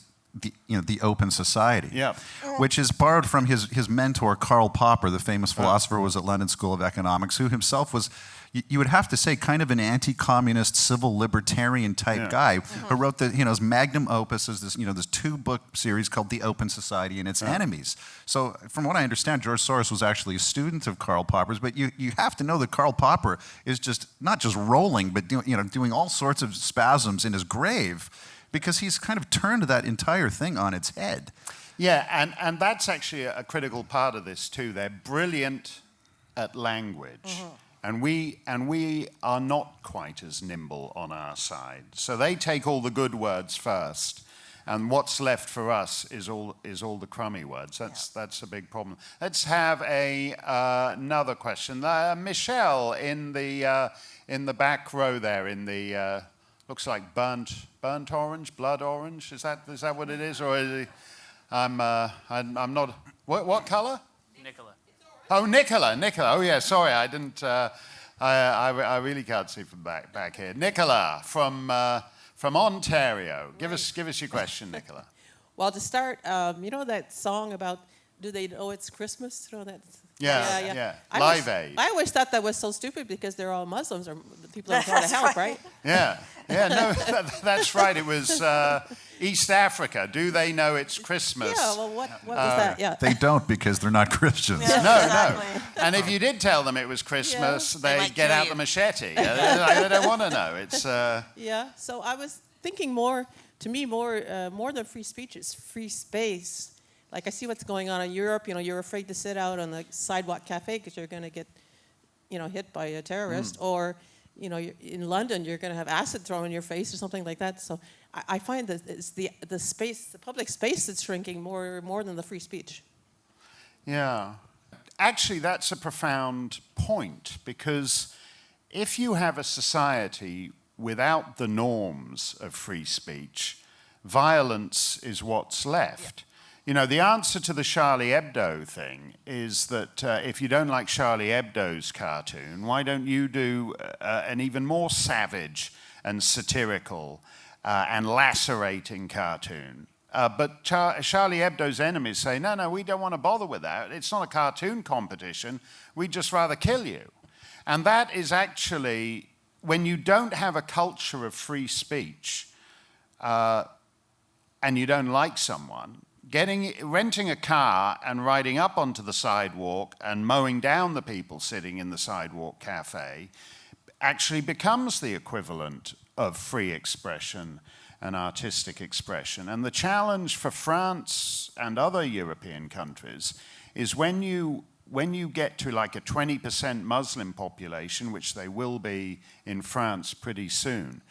the Open Society, yeah, which is borrowed from his mentor Karl Popper, the famous philosopher who was at London School of Economics, who himself was, you would have to say, kind of an anti-communist, civil libertarian type guy who wrote his magnum opus is this 2-book series called The Open Society and Its Enemies. So from what I understand, George Soros was actually a student of Karl Popper's, but you have to know that Karl Popper is just not just rolling, but doing all sorts of spasms in his grave, because he's kind of turned that entire thing on its head. Yeah, and that's actually a critical part of this too. They're brilliant at language, and we are not quite as nimble on our side. So they take all the good words first, and what's left for us is all the crummy words. That's a big problem. Let's have another question. Michelle in the back row there in the. Looks like burnt orange, blood orange. Is that what it is, or is it, I'm not. What color? Nicola. Oh, Nicola. Oh yeah. Sorry, I didn't. I really can't see from back here. Nicola from Ontario. Give us your question, Nicola. Well, to start, you know that song about do they know it's Christmas? You know that. Yeah. Live Aid. I always thought that was so stupid because they're all Muslims or the people that try to help, right? Yeah, no, that's right. It was East Africa. Do they know it's Christmas? Yeah, well, what was that? Yeah. They don't, because they're not Christians. Yeah, No. exactly. And if you did tell them it was Christmas, They they'd might get kill out you. the machete. They don't want to know. It's Yeah. So I was thinking more than free speech, it's free space. Like I see what's going on in Europe. You're afraid to sit out on the sidewalk cafe because you're going to get, hit by a terrorist. Or, in London you're going to have acid thrown in your face or something like that. So I find that it's the space, the public space, that's shrinking more than the free speech. Yeah. Actually, that's a profound point, because if you have a society without the norms of free speech, violence is what's left. The answer to the Charlie Hebdo thing is that if you don't like Charlie Hebdo's cartoon, why don't you do an even more savage and satirical and lacerating cartoon But Charlie Hebdo's enemies say, no, we don't want to bother with that. It's not a cartoon competition. We'd just rather kill you. And that is actually, when you don't have a culture of free speech and you don't like someone, renting a car and riding up onto the sidewalk and mowing down the people sitting in the sidewalk cafe actually becomes the equivalent of free expression and artistic expression. And the challenge for France and other European countries is when you get to like a 20% Muslim population, which they will be in France pretty soon,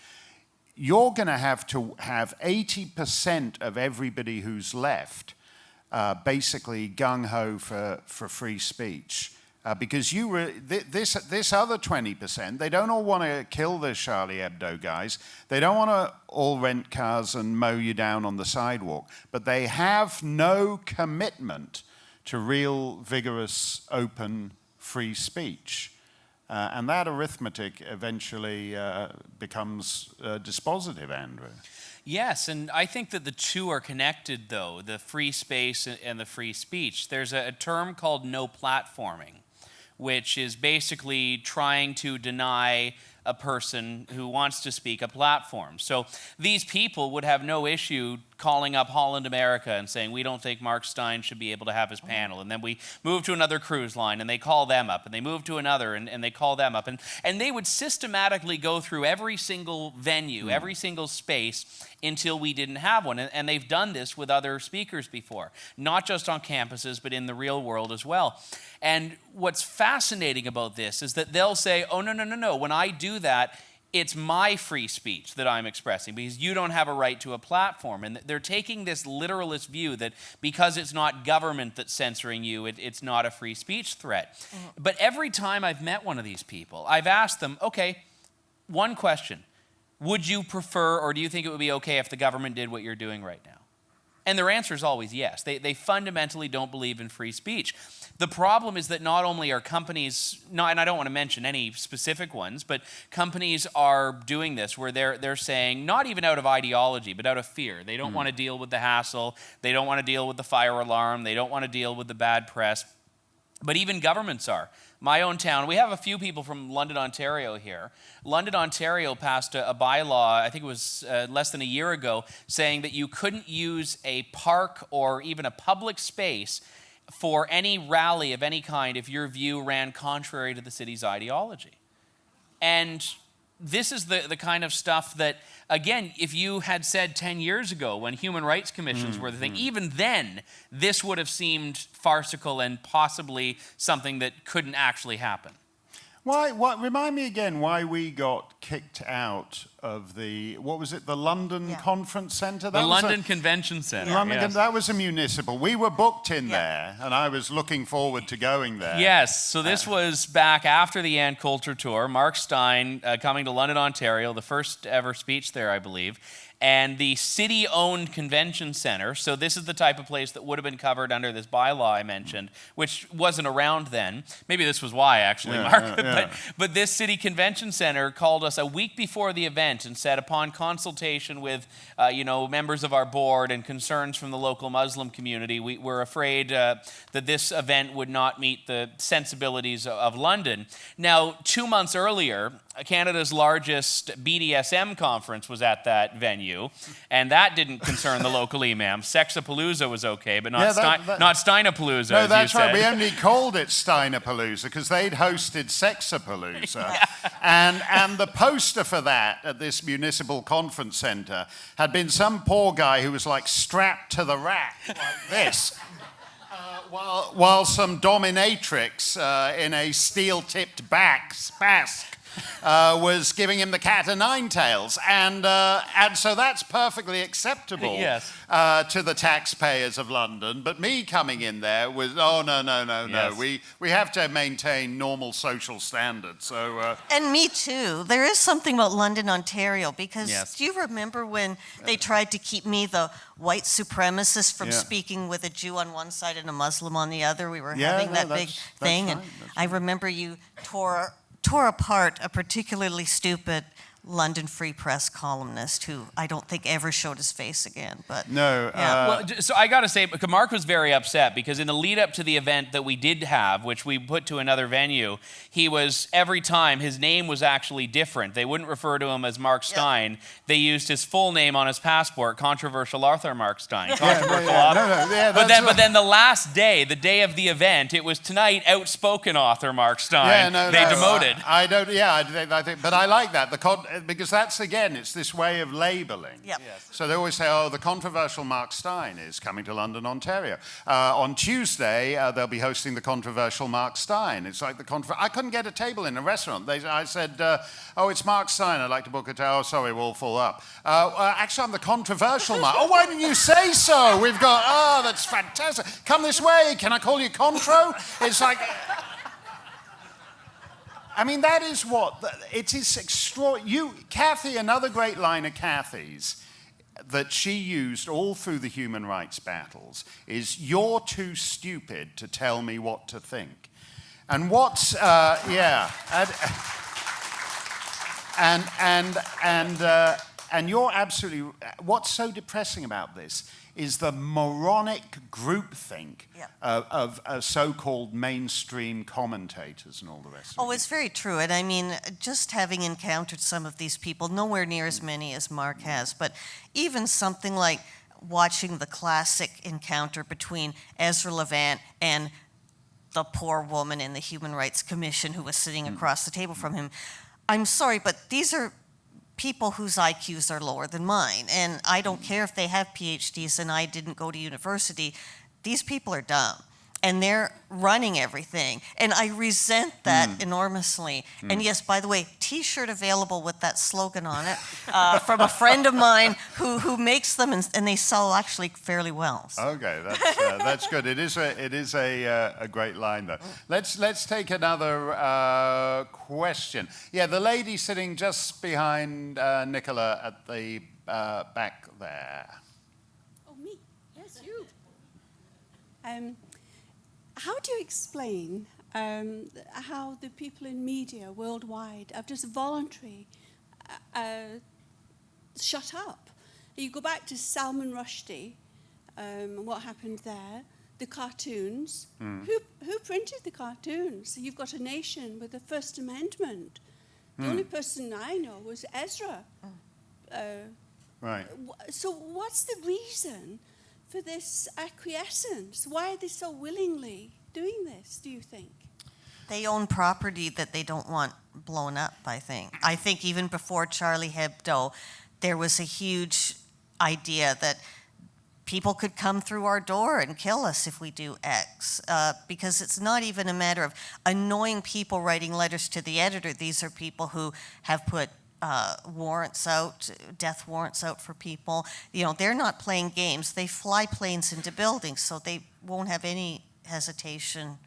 you're going to have 80% of everybody who's left basically gung-ho for free speech. Because this other 20%, they don't all want to kill the Charlie Hebdo guys. They don't want to all rent cars and mow you down on the sidewalk. But they have no commitment to real, vigorous, open, free speech. And that arithmetic eventually becomes dispositive, Andrew. Yes, and I think that the two are connected, though, the free space and the free speech. There's a term called no platforming, which is basically trying to deny a person who wants to speak a platform. So these people would have no issue calling up Holland America and saying, we don't think Mark Steyn should be able to have his panel. And then we move to another cruise line and they call them up, and they move to another and they call them up. And they would systematically go through every single venue, every single space until we didn't have one. And they've done this with other speakers before, not just on campuses, but in the real world as well. And what's fascinating about this is that they'll say, oh, no. When I do that, it's my free speech that I'm expressing because you don't have a right to a platform. And they're taking this literalist view that because it's not government that's censoring you, it's not a free speech threat. Mm-hmm. But every time I've met one of these people, I've asked them, okay, one question. Would you prefer, or do you think it would be okay if the government did what you're doing right now? And their answer is always yes. They fundamentally don't believe in free speech. The problem is that not only are companies, and I don't want to mention any specific ones, but companies are doing this where they're saying, not even out of ideology, but out of fear. They don't want to deal with the hassle. They don't want to deal with the fire alarm. They don't want to deal with the bad press. But even governments are. My own town, we have a few people from London, Ontario here. London, Ontario passed a bylaw, I think it was less than a year ago, saying that you couldn't use a park or even a public space for any rally of any kind if your view ran contrary to the city's ideology. And this is the kind of stuff that, again, if you had said 10 years ago when human rights commissions were the thing, even then, this would have seemed farcical and possibly something that couldn't actually happen. Remind me again why we got kicked out of the London Conference Centre? The London Convention Centre. Yes. That was a municipal. We were booked in there, and I was looking forward to going there. Yes, so this was back after the Ann Coulter Tour. Mark Steyn coming to London, Ontario, the first ever speech there, I believe. And the city-owned convention center, so this is the type of place that would have been covered under this bylaw I mentioned, which wasn't around then. Maybe this was why, actually, Mark. But this city convention center called us a week before the event and said, upon consultation with members of our board and concerns from the local Muslim community, we were afraid that this event would not meet the sensibilities of London. Now, 2 months earlier, Canada's largest BDSM conference was at that venue, and that didn't concern the local imam. Sexapalooza was okay, but not Steynapalooza, No, as that's you said. right. We only called it Steynapalooza because they'd hosted Sexapalooza. And the poster for that at this municipal conference centre had been some poor guy who was like strapped to the rack like this. While some dominatrix in a steel-tipped spassk was giving him the cat o' nine tails. And so that's perfectly acceptable to the taxpayers of London. But me coming in there was, no. Yes. We have to maintain normal social standards. So And me too. There is something about London, Ontario, because do you remember when they tried to keep me, the white supremacist, from speaking with a Jew on one side and a Muslim on the other? We were having that big thing. Right, and I remember you tore apart a particularly stupid London Free Press columnist who I don't think ever showed his face again. But No. yeah. Well, so I got to say, Mark was very upset because in the lead up to the event that we did have, which we put to another venue, he was, every time, his name was actually different. They wouldn't refer to him as Mark Steyn. They used his full name on his passport, controversial author Mark Steyn. Controversial author. But then the last day, the day of the event, it was tonight outspoken author Mark Steyn. They demoted. I don't. Yeah, I think, but I like that because that's again, it's this way of labeling. Yep. Yes. So they always say, "Oh, the controversial Mark Steyn is coming to London, Ontario." On Tuesday, they'll be hosting the controversial Mark Steyn. It's like I couldn't get a table in a restaurant. I said, "Oh, it's Mark Steyn. I'd like to book a table." Oh, sorry, we're all full up. Actually, I'm the controversial Mark. Oh, why didn't you say so? We've got. Oh, that's fantastic. Come this way. Can I call you Contro? It's like. I mean, that is what, it is extraordinary. Kathy, another great line of Kathy's that she used all through the human rights battles is, "You're too stupid to tell me what to think." And what's, and you're absolutely, what's so depressing about this is the moronic groupthink of so-called mainstream commentators and all the rest of it. Oh, it's very true. And I mean, just having encountered some of these people, nowhere near as many as Mark has, but even something like watching the classic encounter between Ezra Levant and the poor woman in the Human Rights Commission who was sitting across the table from him. I'm sorry, but these are people whose IQs are lower than mine. And I don't care if they have PhDs and I didn't go to university. These people are dumb. And they're running everything. And I resent that enormously. And yes, by the way, T-shirt available with that slogan on it from a friend of mine who makes them, and they sell actually fairly well. So. Okay, that's good. It is a great line, though. Let's take another question. Yeah, the lady sitting just behind Nicola at the back there. Oh, me? Yes, you. How do you explain how the people in media worldwide have just voluntarily shut up? You go back to Salman Rushdie, what happened there, the cartoons. Who printed the cartoons? You've got a nation with the First Amendment. The only person I know was Ezra. Right. So what's the reason for this acquiescence? Why are they so willingly doing this, do you think? They own property that they don't want blown up, I think. I think even before Charlie Hebdo, there was a huge idea that people could come through our door and kill us if we do X, because it's not even a matter of annoying people writing letters to the editor. These are people who have put warrants out, death warrants out for people. You know, they're not playing games. They fly planes into buildings, so they won't have any hesitation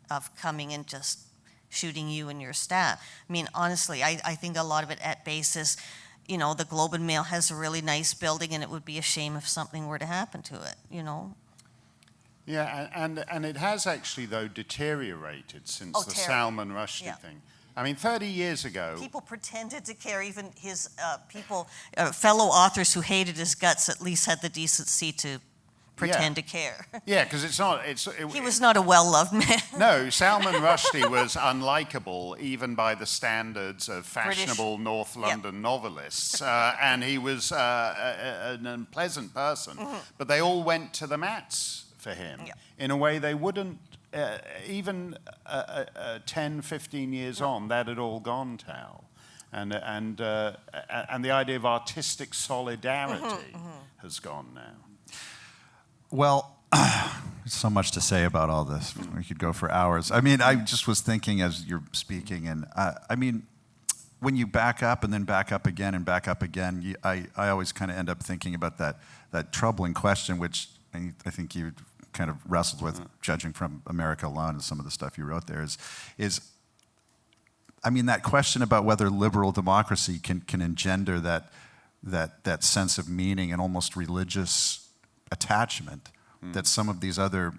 of coming and just shooting you and your staff. I mean, honestly, I think a lot of it at base is, you know, the Globe and Mail has a really nice building, and it would be a shame if something were to happen to it, you know? Yeah, and it has actually, though, deteriorated since the terrible. Salman Rushdie thing. I mean, 30 years ago... People pretended to care. Even his fellow authors who hated his guts at least had the decency to pretend to care. Yeah, because it's not... He was not a well-loved man. No, Salman Rushdie was unlikable even by the standards of fashionable North London novelists. And he was an unpleasant person. But they all went to the mats for him in a way they wouldn't. Even 10, 15 years on, that had all gone, Tal. And the idea of artistic solidarity has gone now. Well, there's so much to say about all this. We could go for hours. I mean, I just was thinking as you're speaking, and I mean, when you back up and then back up again and back up again, I always kind of end up thinking about that troubling question, which I think you kind of wrestled with, judging from America Alone and some of the stuff you wrote there, is I mean, that question about whether liberal democracy can engender that sense of meaning and almost religious attachment that some of these other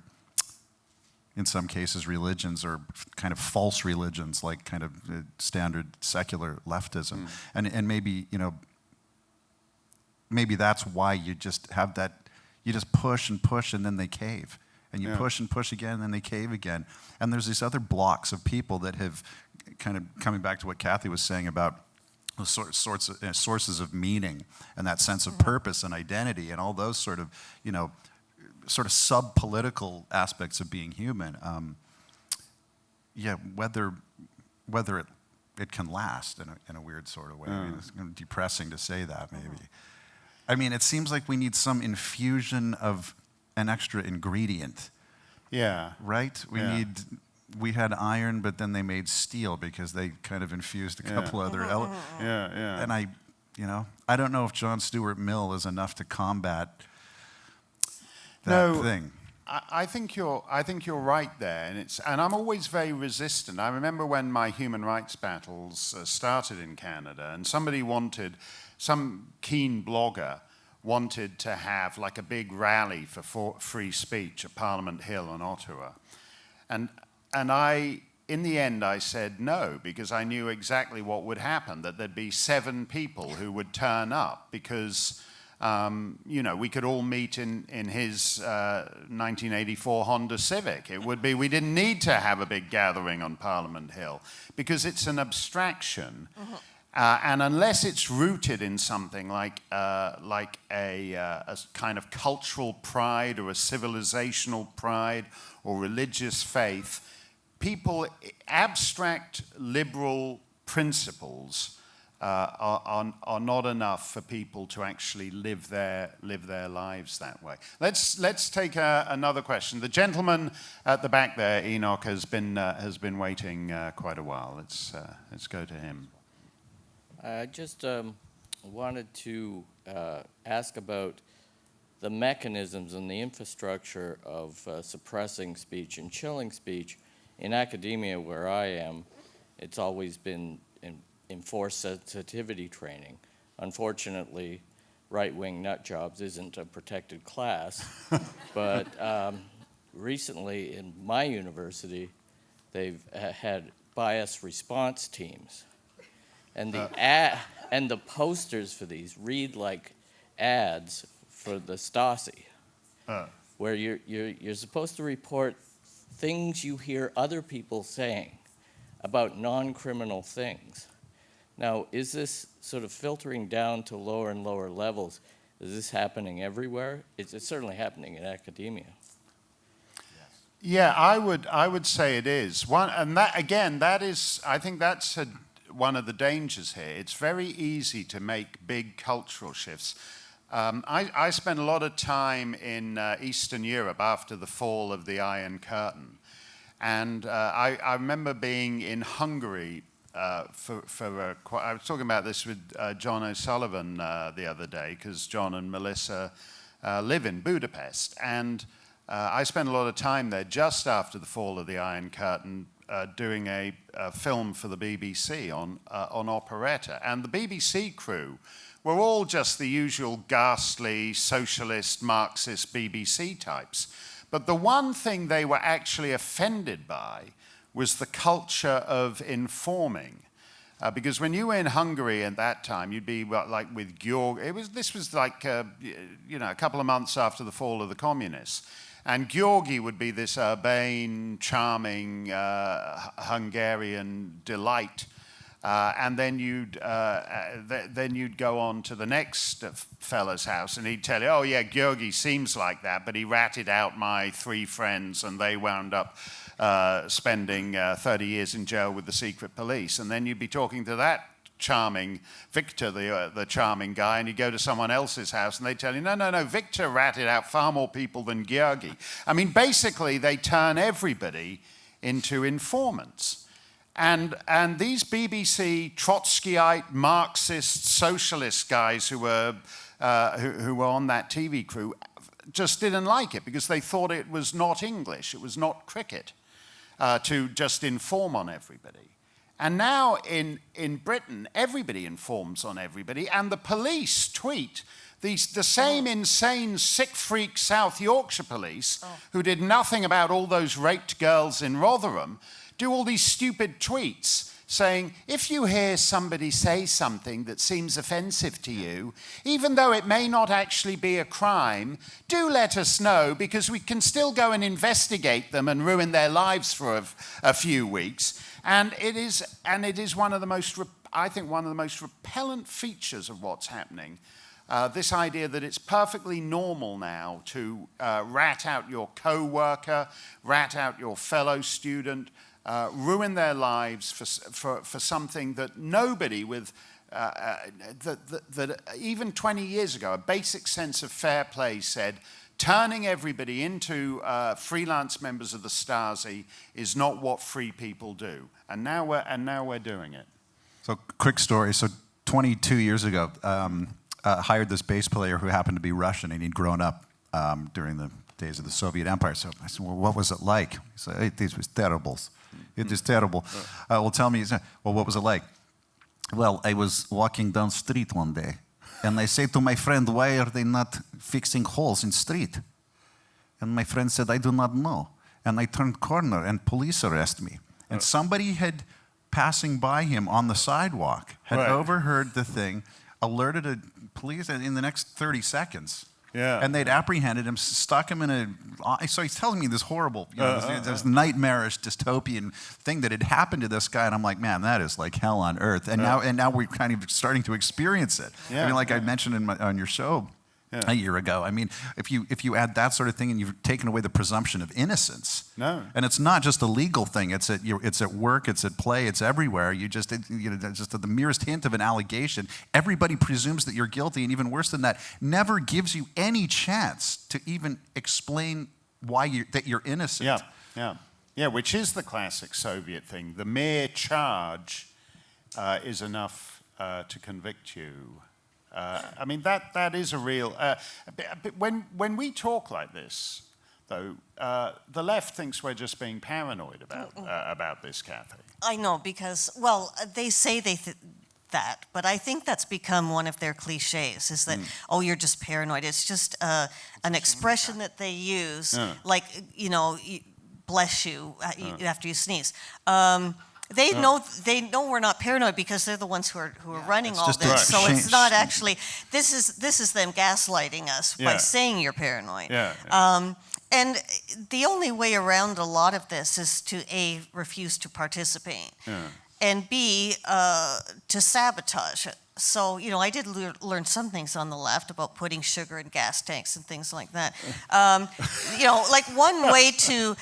in some cases, religions or kind of false religions, like kind of standard secular leftism. And maybe, maybe that's why you just have that, you just push and push and then they cave. And you push and push again and then they cave again. And there's these other blocks of people that have kind of, coming back to what Kathy was saying about the sources of meaning and that sense of purpose and identity and all those sort of, sort of sub-political aspects of being human. Whether it can last in a weird sort of way. I mean, it's kind of depressing to say that, maybe. I mean, it seems like we need some infusion of an extra ingredient. Yeah. Right? We had iron, but then they made steel because they kind of infused a couple other elements. And I don't know if John Stuart Mill is enough to combat that thing. I think you're right there, and I'm always very resistant. I remember when my human rights battles started in Canada, and some keen blogger wanted to have like a big rally for free speech at Parliament Hill in Ottawa, and in the end I said no, because I knew exactly what would happen, that there'd be 7 people who would turn up because we could all meet in his 1984 Honda Civic. We didn't need to have a big gathering on Parliament Hill because it's an abstraction. And unless it's rooted in something like a kind of cultural pride or a civilizational pride or religious faith, abstract liberal principles are not enough for people to actually live their lives that way. Let's take another question. The gentleman at the back there, Enoch, has been waiting quite a while. Let's go to him. I just wanted to ask about the mechanisms and the infrastructure of suppressing speech and chilling speech. In academia, where I am, it's always been enforced sensitivity training. Unfortunately, right-wing nut jobs isn't a protected class, but recently in my university, they've had bias response teams. And the posters for these read like ads for the Stasi, where you're supposed to report things you hear other people saying about non-criminal things. Now, is this sort of filtering down to lower and lower levels? Is this happening everywhere? It's certainly happening in academia. Yeah, I would say it is. I think that's one of the dangers here. It's very easy to make big cultural shifts. I spent a lot of time in Eastern Europe after the fall of the Iron Curtain. And I remember being in Hungary I was talking about this with John O'Sullivan the other day, because John and Melissa live in Budapest. And I spent a lot of time there just after the fall of the Iron Curtain, doing a film for the BBC on operetta. And the BBC crew were all just the usual ghastly, socialist, Marxist BBC types. But the one thing they were actually offended by was the culture of informing. Because when you were in Hungary at that time, you'd be like with Georg. This was like a couple of months after the fall of the communists. And Georgi would be this urbane, charming Hungarian delight. And then you'd go on to the next fella's house, and he'd tell you, oh yeah, Georgi seems like that, but he ratted out my 3 friends, and they wound up spending 30 years in jail with the secret police. And then you'd be talking to that charming Victor, the charming guy, and you go to someone else's house, and they tell you, no, Victor ratted out far more people than Georgi. I mean, basically, they turn everybody into informants. And these BBC Trotskyite, Marxist, socialist guys who were on that TV crew just didn't like it, because they thought it was not English, it was not cricket, to just inform on everybody. And now in Britain, everybody informs on everybody, and the police tweet The same insane, sick freak South Yorkshire police who did nothing about all those raped girls in Rotherham do all these stupid tweets saying, if you hear somebody say something that seems offensive to you, even though it may not actually be a crime, do let us know, because we can still go and investigate them and ruin their lives for a few weeks. And it is one of the most, I think, one of the most repellent features of what's happening. This idea that it's perfectly normal now to rat out your co-worker, rat out your fellow student, ruin their lives for something that nobody with, that even 20 years ago, a basic sense of fair play said, turning everybody into freelance members of the Stasi is not what free people do. And now we're doing it. So, quick story. So, 22 years ago, hired this bass player who happened to be Russian, and he'd grown up during the days of the Soviet Empire. So I said, well, what was it like? He said, it was terrible. It is terrible. Well, tell me, well, what was it like? Well, I was walking down street one day, and I say to my friend, why are they not fixing holes in street? And my friend said, I do not know. And I turned corner, and police arrest me. And somebody had, passing by him on the sidewalk, had overheard the thing, alerted the police in the next 30 seconds. Yeah. And they'd apprehended him, stuck him in a... So he's telling me this horrible, this nightmarish, dystopian thing that had happened to this guy, and I'm like, man, that is like hell on earth. And now we're kind of starting to experience it. Yeah. I mean, like I mentioned on your show a year ago. I mean, if you add that sort of thing, and you've taken away the presumption of innocence. No. And it's not just a legal thing. It's at work. It's at play. It's everywhere. Just at the merest hint of an allegation, everybody presumes that you're guilty, and even worse than that, never gives you any chance to even explain why that you're innocent. Yeah. Which is the classic Soviet thing. The mere charge is enough to convict you. I mean, that is a real... when we talk like this, though, the left thinks we're just being paranoid about this, Kathy. I know, because, well, they say that, but I think that's become one of their cliches, is that, oh, you're just paranoid. It's just an expression that they use, like, bless you after you sneeze. They know we're not paranoid because they're the ones who are running all this. So it's not actually, this is them gaslighting us by saying you're paranoid. And the only way around a lot of this is to A, refuse to participate, and B, to sabotage it. So, I did learn some things on the left about putting sugar in gas tanks and things like that. Like one way to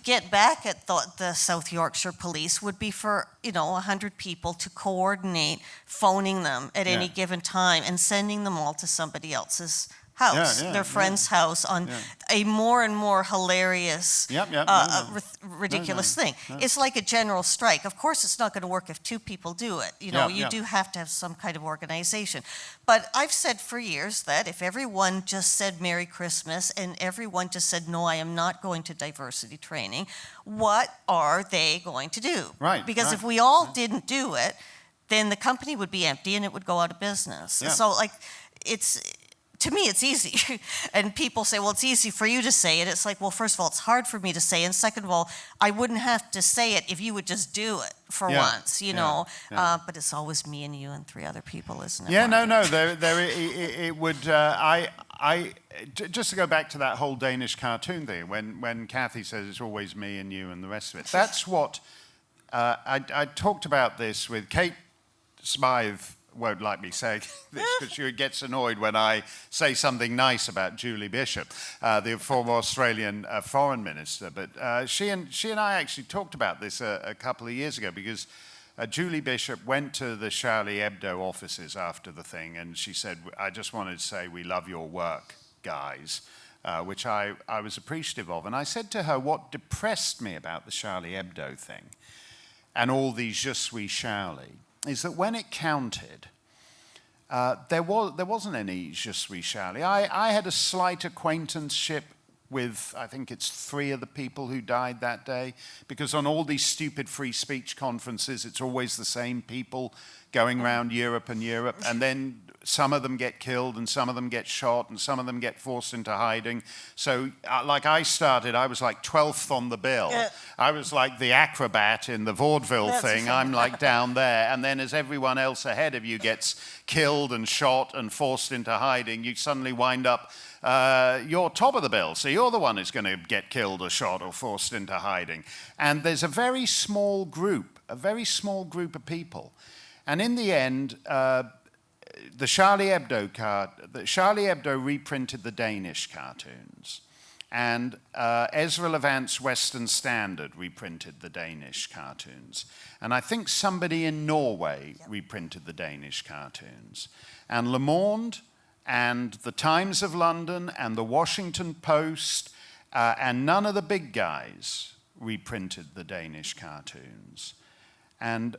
get back at the South Yorkshire police would be for, 100 people to coordinate phoning them at any given time and sending them all to somebody else's house, their friend's house, on a more and more hilarious, ridiculous thing. It's like a general strike. Of course, it's not going to work if 2 people do it. You do have to have some kind of organization. But I've said for years that if everyone just said Merry Christmas and everyone just said, no, I am not going to diversity training, what are they going to do? Because if we all didn't do it, then the company would be empty and it would go out of business. So, to me, it's easy. And people say, well, it's easy for you to say it. It's like, well, first of all, it's hard for me to say. And second of all, I wouldn't have to say it if you would just do it for once, But it's always me and you and 3 other people, isn't it? It would... just to go back to that whole Danish cartoon thing, when Kathy says it's always me and you and the rest of it, that's what... I talked about this with Kate Smythe. Won't like me saying this because she gets annoyed when I say something nice about Julie Bishop, the former Australian foreign minister. But she and I actually talked about this a couple of years ago, because Julie Bishop went to the Charlie Hebdo offices after the thing, and she said, I just wanted to say we love your work, guys, which I was appreciative of. And I said to her, what depressed me about the Charlie Hebdo thing and all these Je suis Charlie is that when it counted, there wasn't any Je suis Charlie. I had a slight acquaintanceship with, I think it's 3 of the people who died that day, because on all these stupid free speech conferences, it's always the same people going around Europe, and then some of them get killed, and some of them get shot, and some of them get forced into hiding. So, like I was like 12th on the bill. I was like the acrobat in the vaudeville thing. I'm like down there. And then as everyone else ahead of you gets killed and shot and forced into hiding, you suddenly wind up, you're top of the bill. So you're the one who's going to get killed or shot or forced into hiding. And there's a very small group of people. And in the end, the Charlie Hebdo reprinted the Danish cartoons, and Ezra Levant's Western Standard reprinted the Danish cartoons, and I think somebody in Norway reprinted the Danish cartoons, and Le Monde and the Times of London and the Washington Post and none of the big guys reprinted the Danish cartoons. And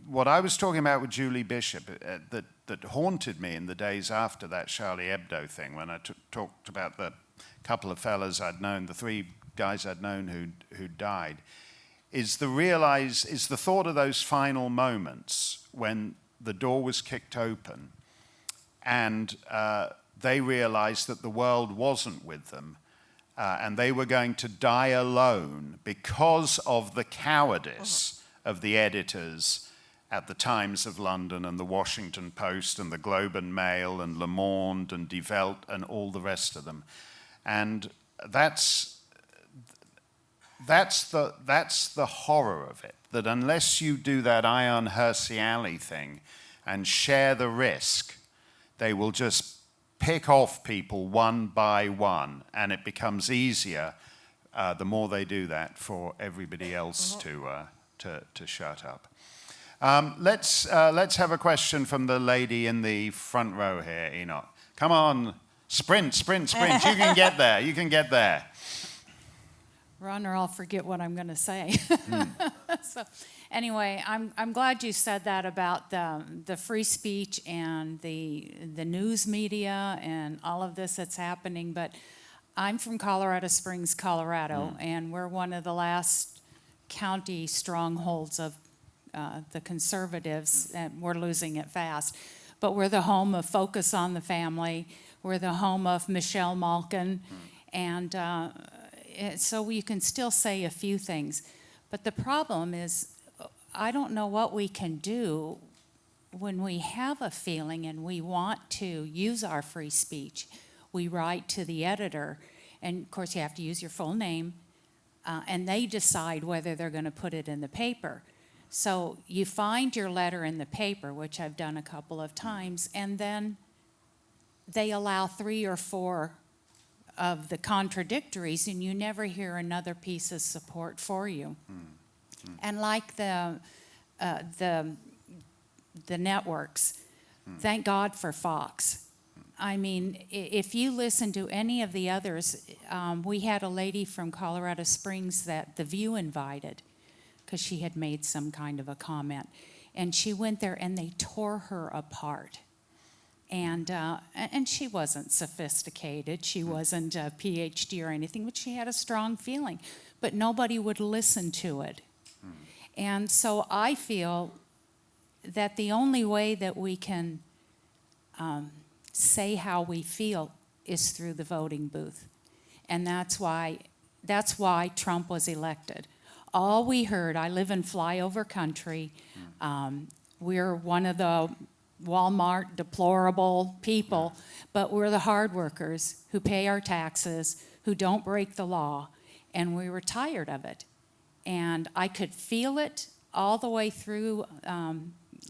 what I was talking about with Julie Bishop that haunted me in the days after that Charlie Hebdo thing, when I talked about the couple of fellas I'd known, the 3 guys I'd known who died, is the thought of those final moments when the door was kicked open and they realized that the world wasn't with them and they were going to die alone because of the cowardice of the editors at the Times of London and the Washington Post and the Globe and Mail and Le Monde and Die Welt and all the rest of them. And that's the horror of it, that unless you do that Ion Hersey Alley thing and share the risk, they will just pick off people one by one, and it becomes easier the more they do that for everybody else to shut up. Let's have a question from the lady in the front row here, Enoch. Come on, sprint. You can get there. Run or I'll forget what I'm going to say. So anyway, I'm glad you said that about the free speech and the news media and all of this that's happening. But I'm from Colorado Springs, Colorado, and we're one of the last county strongholds of the conservatives, and we're losing it fast. But we're the home of Focus on the Family. We're the home of Michelle Malkin. And so we can still say a few things. But the problem is, I don't know what we can do when we have a feeling and we want to use our free speech. We write to the editor, and of course you have to use your full name, and they decide whether they're going to put it in the paper. So you find your letter in the paper, which I've done a couple of times, and then they allow 3 or 4 of the contradictories, and you never hear another piece of support for you. And like the networks, thank God for Fox. I mean, if you listen to any of the others, we had a lady from Colorado Springs that The View invited because she had made some kind of a comment. And she went there and they tore her apart. And she wasn't sophisticated. She wasn't a PhD or anything, but she had a strong feeling. But nobody would listen to it. And so I feel that the only way that we can say how we feel is through the voting booth. And that's why Trump was elected. All we heard, I live in flyover country. We're one of the Walmart deplorable people, but we're the hard workers who pay our taxes, who don't break the law, and we were tired of it. And I could feel it all the way through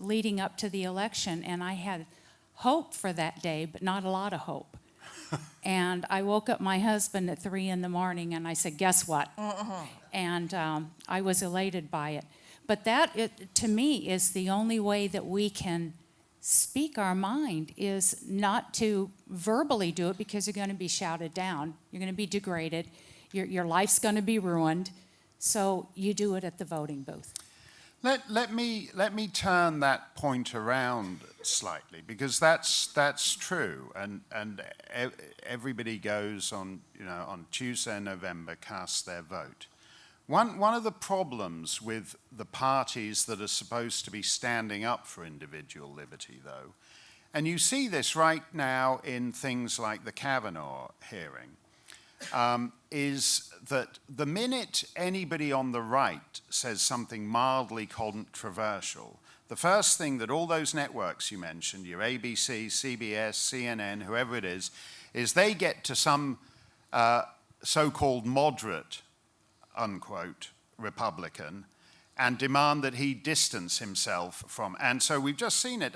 leading up to the election, and I had hope for that day, but not a lot of hope. And I woke up my husband at 3 in the morning, and I said, guess what? And I was elated by it. But that, to me, is the only way that we can speak our mind, is not to verbally do it, because you're going to be shouted down. You're going to be degraded. Your life's going to be ruined. So you do it at the voting booth. Let me turn that point around slightly, because that's true, and everybody goes on Tuesday in November, casts their vote. One of the problems with the parties that are supposed to be standing up for individual liberty, though, and you see this right now in things like the Kavanaugh hearing, is that the minute anybody on the right says something mildly controversial, the first thing that all those networks you mentioned, your ABC, CBS, CNN, whoever it is they get to some so-called moderate, unquote, Republican and demand that he distance himself from. And so we've just seen it.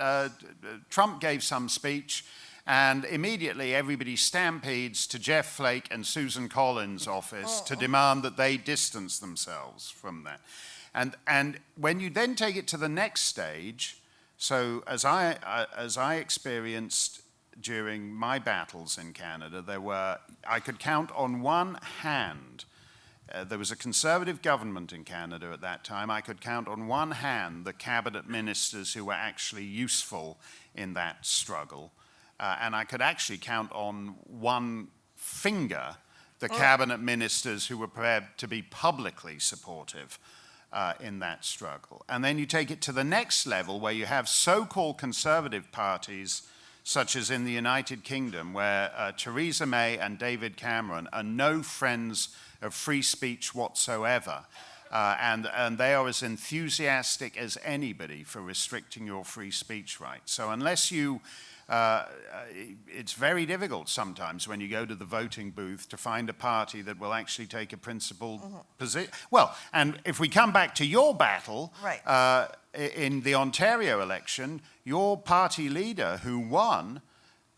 Trump gave some speech, and immediately everybody stampedes to Jeff Flake and Susan Collins' office to demand that they distance themselves from that. And when you then take it to the next stage, so as I experienced during my battles in Canada, I could count on one hand. There was a Conservative government in Canada at that time. I could count on one hand the cabinet ministers who were actually useful in that struggle. And I could actually count on one finger the cabinet ministers who were prepared to be publicly supportive in that struggle. And then you take it to the next level where you have so-called Conservative parties, such as in the United Kingdom, where Theresa May and David Cameron are no friends of free speech whatsoever. And they are as enthusiastic as anybody for restricting your free speech rights. So unless you, it's very difficult sometimes when you go to the voting booth to find a party that will actually take a principled position. Well, and if we come back to your battle, Right. In the Ontario election, your party leader who won,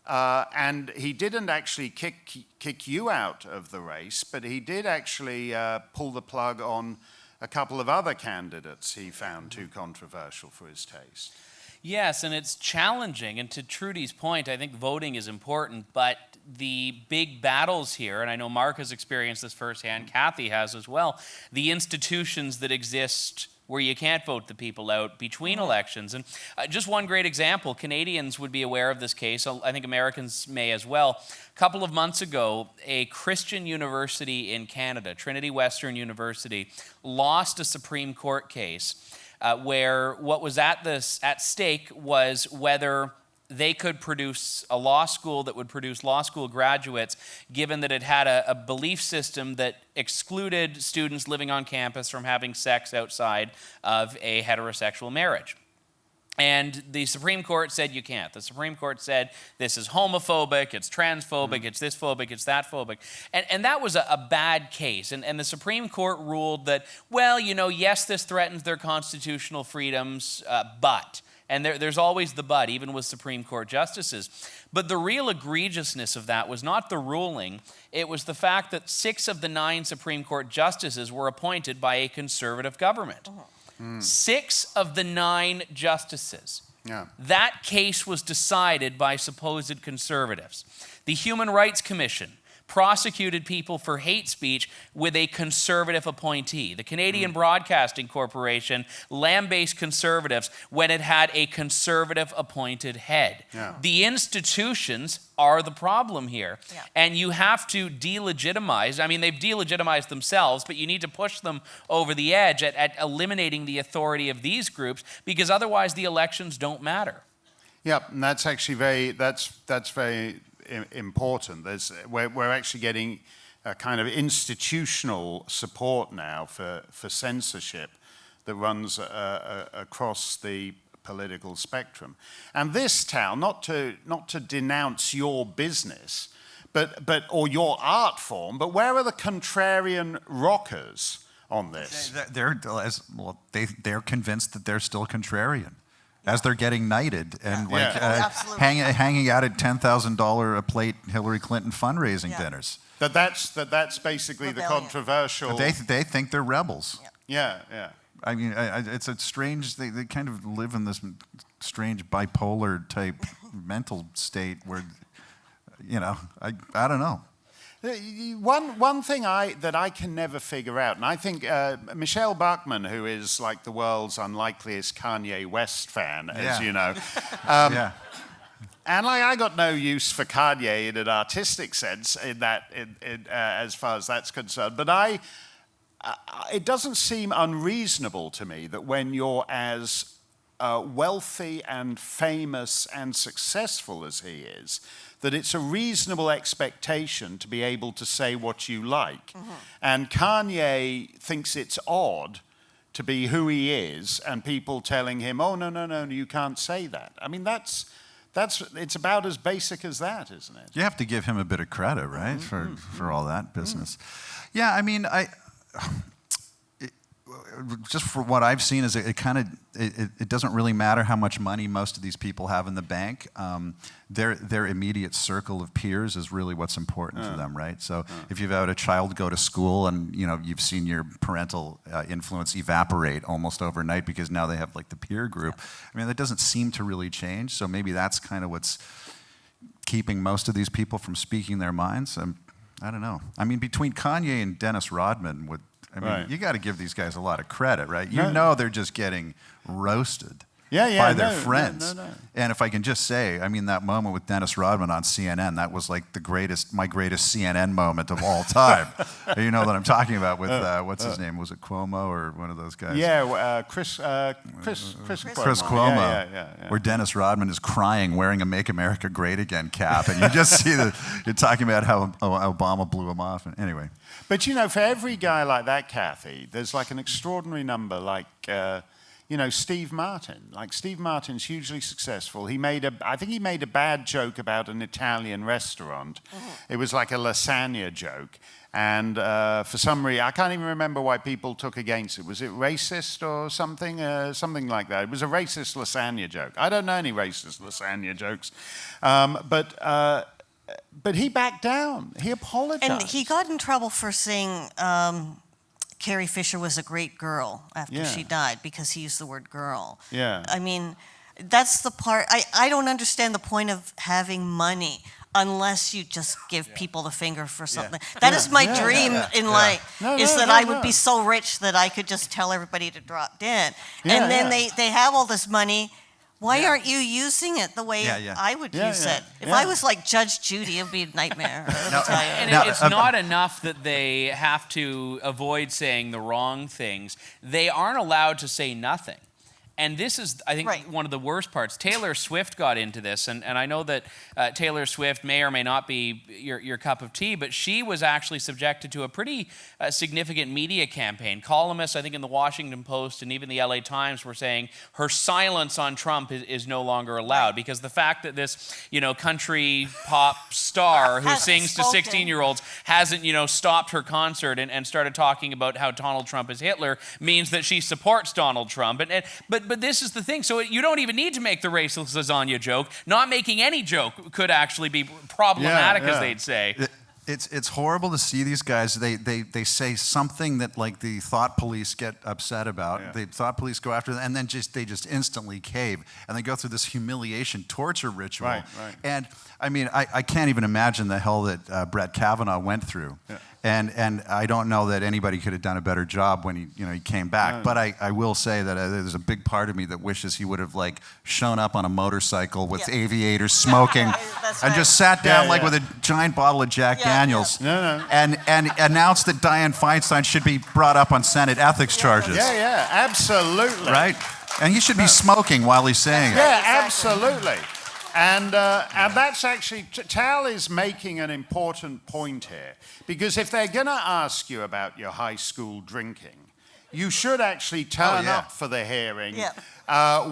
and he didn't actually kick you out of the race, but he did actually pull the plug on a couple of other candidates he found too controversial for his taste. Yes, and it's challenging. And to Trudy's point, I think voting is important, but the big battles here, and I know Mark has experienced this firsthand, Kathy has as well, the institutions that exist where you can't vote the people out between elections. And just one great example, Canadians would be aware of this case, I think Americans may as well. A couple of months ago, a Christian university in Canada, Trinity Western University, lost a Supreme Court case where what was at stake was whether they could produce a law school that would produce law school graduates, given that it had a belief system that excluded students living on campus from having sex outside of a heterosexual marriage. And the Supreme Court said you can't. The Supreme Court said this is homophobic, it's transphobic, it's this phobic, it's that phobic. And that was a bad case. And the Supreme Court ruled that, well, yes, this threatens their constitutional freedoms, but. And there's always the but, even with Supreme Court justices. But the real egregiousness of that was not the ruling. It was the fact that 6 of the 9 Supreme Court justices were appointed by a conservative government. 6 of the 9 justices. Yeah. That case was decided by supposed conservatives. The Human Rights Commission prosecuted people for hate speech with a conservative appointee. The Canadian Broadcasting Corporation lambasted conservatives when it had a conservative appointed head. Yeah. The institutions are the problem here. Yeah. And you have to delegitimize. I mean, they've delegitimized themselves, but you need to push them over the edge at eliminating the authority of these groups, because otherwise the elections don't matter. Yep, and that's actually that's very important. We're actually getting a kind of institutional support now for censorship that runs across the political spectrum. And this, Tal, not to denounce your business, or your art form, but where are the contrarian rockers on this? They're convinced that they're still contrarian. As they're getting knighted and hanging out at $10,000 a plate Hillary Clinton fundraising dinners. That's basically the controversial. They think they're rebels. Yeah. I mean, it's a strange. They kind of live in this strange bipolar type mental state where, I don't know. One thing that I can never figure out, and I think Michelle Bachman, who is like the world's unlikeliest Kanye West fan, as you know, and I got no use for Kanye in an artistic sense as far as that's concerned, but it doesn't seem unreasonable to me that when you're as wealthy and famous and successful as he is, that it's a reasonable expectation to be able to say what you like. And Kanye thinks it's odd to be who he is, and people telling him, oh, no, you can't say that. I mean, it's about as basic as that, isn't it? You have to give him a bit of credit, right, for all that business. Yeah, I mean, just for what I've seen, is it doesn't really matter how much money most of these people have in the bank. Their immediate circle of peers is really what's important to them, right? So if you've had a child go to school and you've seen your parental influence evaporate almost overnight because now they have like the peer group. I mean, that doesn't seem to really change. So maybe that's kind of what's keeping most of these people from speaking their minds. I don't know. I mean, between Kanye and Dennis Rodman, you got to give these guys a lot of credit, right? You know they're just getting roasted by their friends. No. And if I can just say, I mean, that moment with Dennis Rodman on CNN, that was like my greatest CNN moment of all time. You know what I'm talking about with, what's his name? Was it Cuomo or one of those guys? Yeah, Chris Cuomo. Chris Cuomo, yeah. where Dennis Rodman is crying wearing a Make America Great Again cap. And you just see that you're talking about how Obama blew him off. And anyway. But for every guy like that, Kathy, there's like an extraordinary number, like, Steve Martin. Like, Steve Martin's hugely successful. I think he made a bad joke about an Italian restaurant. It was like a lasagna joke. And for some reason, I can't even remember why people took against it. Was it racist or something? Something like that. It was a racist lasagna joke. I don't know any racist lasagna jokes. But he backed down. He apologized. And he got in trouble for saying Carrie Fisher was a great girl after she died because he used the word girl. Yeah. I mean, that's the part. I don't understand the point of having money unless you just give people the finger for something. That is my dream in life, I would be so rich that I could just tell everybody to drop dead. And then they have all this money. Why aren't you using it the way I would use it? If I was like Judge Judy, it would be a nightmare. And it's not enough that they have to avoid saying the wrong things. They aren't allowed to say nothing. And this is, I think, one of the worst parts. Taylor Swift got into this, and I know that Taylor Swift may or may not be your cup of tea, but she was actually subjected to a pretty significant media campaign. Columnists, I think, in the Washington Post and even the LA Times were saying her silence on Trump is no longer allowed, because the fact that this, country pop star who sings to 16-year-olds hasn't, stopped her concert and started talking about how Donald Trump is Hitler means that she supports Donald Trump. But this is the thing. So you don't even need to make the racist lasagna joke. Not making any joke could actually be problematic, as they'd say. It's horrible to see these guys. They say something that like the thought police get upset about. Yeah. The thought police go after them, and then they just instantly cave, and they go through this humiliation, torture ritual. Right. And I mean, I can't even imagine the hell that Brett Kavanaugh went through. Yeah. And I don't know that anybody could have done a better job when he came back. But I will say that there's a big part of me that wishes he would have like shown up on a motorcycle with aviators, smoking, and just sat down with a giant bottle of Jack Daniels, and announced that Dianne Feinstein should be brought up on Senate ethics charges. Yeah, absolutely. Right, and he should be smoking while he's saying it. Yeah, absolutely. And that's actually, Tal is making an important point here. Because if they're going to ask you about your high school drinking, you should actually turn up for the hearing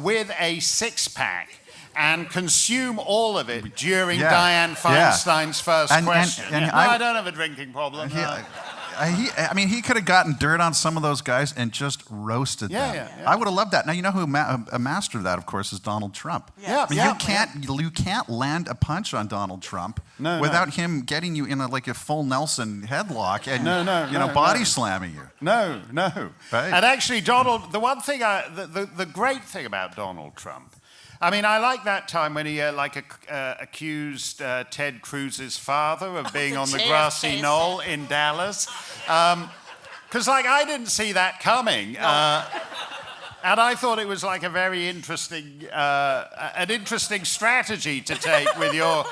with a six-pack and consume all of it during Dianne Feinstein's first question. And I don't have a drinking problem. He could have gotten dirt on some of those guys and just roasted them. Yeah. I would have loved that. Now, you know who a master of that, of course, is Donald Trump. You can't land a punch on Donald Trump without him getting you in a full Nelson headlock and body slamming you. No. Right. And actually, Donald, the one thing, the great thing about Donald Trump, I mean, I like that time when he accused Ted Cruz's father of being on the grassy knoll in Dallas. Because, I didn't see that coming. And I thought it was a very interesting, an interesting strategy to take with your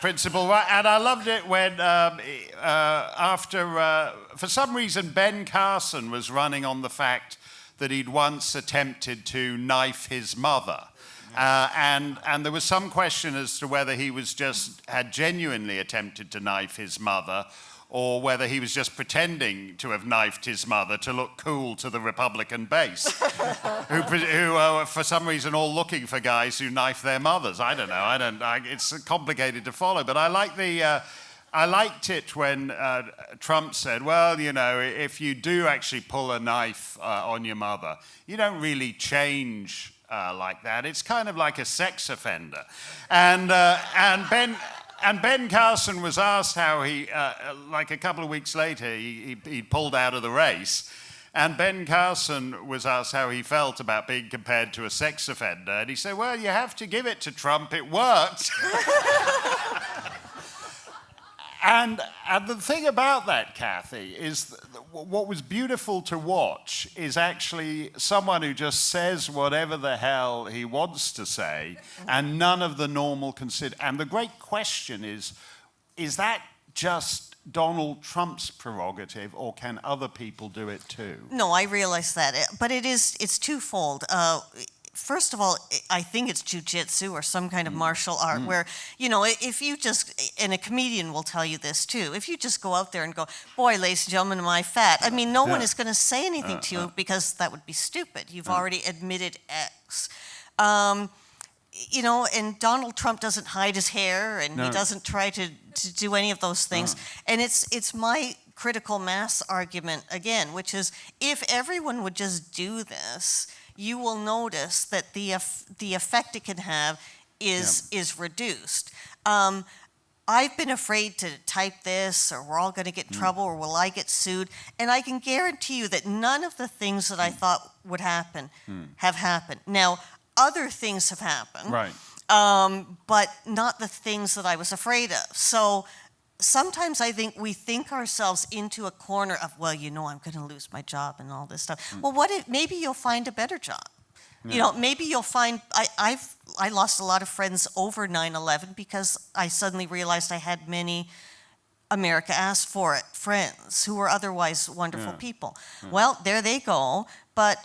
principal. And I loved it when for some reason, Ben Carson was running on the fact that he'd once attempted to knife his mother. And there was some question as to whether he had genuinely attempted to knife his mother, or whether he was just pretending to have knifed his mother to look cool to the Republican base, who are for some reason all looking for guys who knife their mothers. I don't know. It's complicated to follow, but I liked it when Trump said, well, you know, if you do actually pull a knife on your mother, you don't really change like that. It's kind of like a sex offender. And Ben Carson was asked how he, like a couple of weeks later, he pulled out of the race. And Ben Carson was asked how he felt about being compared to a sex offender. And he said, well, you have to give it to Trump. It worked. And the thing about that, Kathy, is what was beautiful to watch is actually someone who just says whatever the hell he wants to say, and none of the normal consider. And the great question is that just Donald Trump's prerogative, or can other people do it too? No, I realize that, but it's twofold. First of all, I think it's jujitsu or some kind of martial art where, you know, if you just, and a comedian will tell you this too, if you just go out there and go, boy, ladies and gentlemen, am I fat? I mean, no one is going to say anything to you because that would be stupid. You've already admitted X. You know, and Donald Trump doesn't hide his hair, and he doesn't try to do any of those things. And it's my critical mass argument again, which is if everyone would just do this, you will notice that the effect it can have is reduced. I've been afraid to type this, or we're all going to get in trouble, or will I get sued? And I can guarantee you that none of the things that I thought would happen have happened. Now, other things have happened, Right. but not the things that I was afraid of. So sometimes I think we think ourselves into a corner of, well, you know, I'm going to lose my job and all this stuff. Well, what if maybe you'll find a better job? You know, maybe you'll find, I lost a lot of friends over 9/11 because I suddenly realized I had many America asked for it friends who were otherwise wonderful people. Well, there they go, but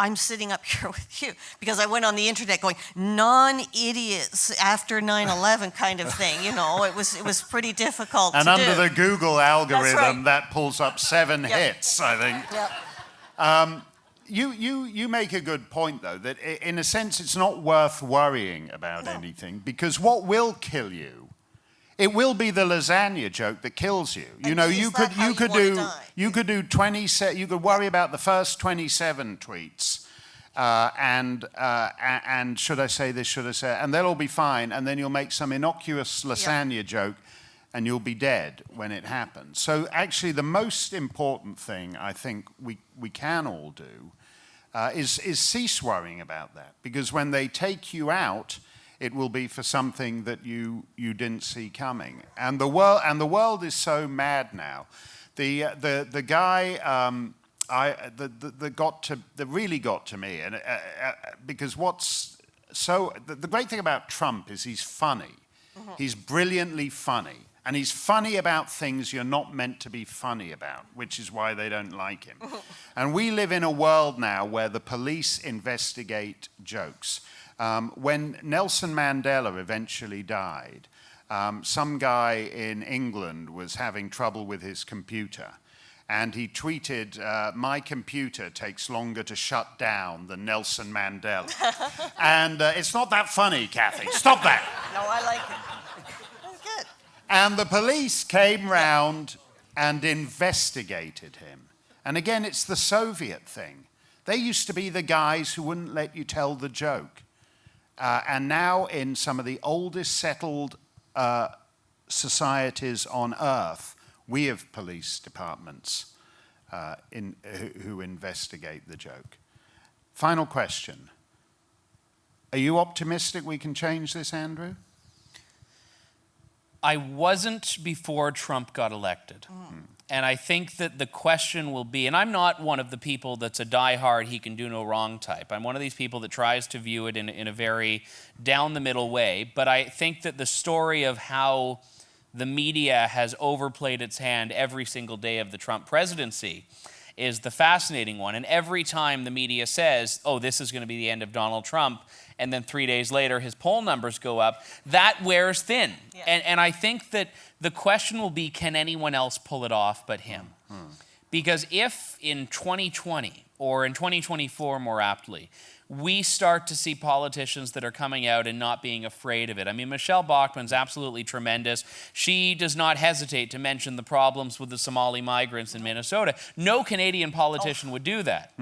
I'm sitting up here with you because I went on the internet going, non-idiots after 9/11 kind of thing. You know, it was pretty difficult And to under do. the Google algorithm, right. that pulls up 7 hits, I think. Yep. You make a good point, though, that in a sense it's not worth worrying about anything, because what will kill you, it will be the lasagna joke that kills you. You know, you could do 27. You could worry about the first 27 tweets, and should I say this? Should I say? And they'll all be fine. And then you'll make some innocuous lasagna joke, and you'll be dead when it happens. So actually, the most important thing I think we can all do is cease worrying about that, because when they take you out, it will be for something that you didn't see coming. And the world is so mad now. The guy that really got to me, and because the great thing about Trump is he's funny. He's brilliantly funny. And he's funny about things you're not meant to be funny about, which is why they don't like him. And we live in a world now where the police investigate jokes. When Nelson Mandela eventually died, some guy in England was having trouble with his computer. And he tweeted, my computer takes longer to shut down than Nelson Mandela. And it's not that funny, Kathy. Stop that. No, I like it. That's good. And the police came round and investigated him. And again, it's the Soviet thing. They used to be the guys who wouldn't let you tell the joke. And now in some of the oldest settled societies on earth, we have police departments who investigate the joke. Final question. Are you optimistic we can change this, Andrew? I wasn't before Trump got elected. And I think that the question will be, and I'm not one of the people that's a diehard, he can do no wrong type. I'm one of these people that tries to view it in a very down the middle way. But I think that the story of how the media has overplayed its hand every single day of the Trump presidency is the fascinating one. And every time the media says, oh, this is going to be the end of Donald Trump, and then 3 days later his poll numbers go up, that wears thin. Yeah. And I think that the question will be, can anyone else pull it off but him? Because if in 2020, or in 2024 more aptly, we start to see politicians that are coming out and not being afraid of it. I mean, Michelle Bachman's absolutely tremendous. She does not hesitate to mention the problems with the Somali migrants in Minnesota. No Canadian politician would do that.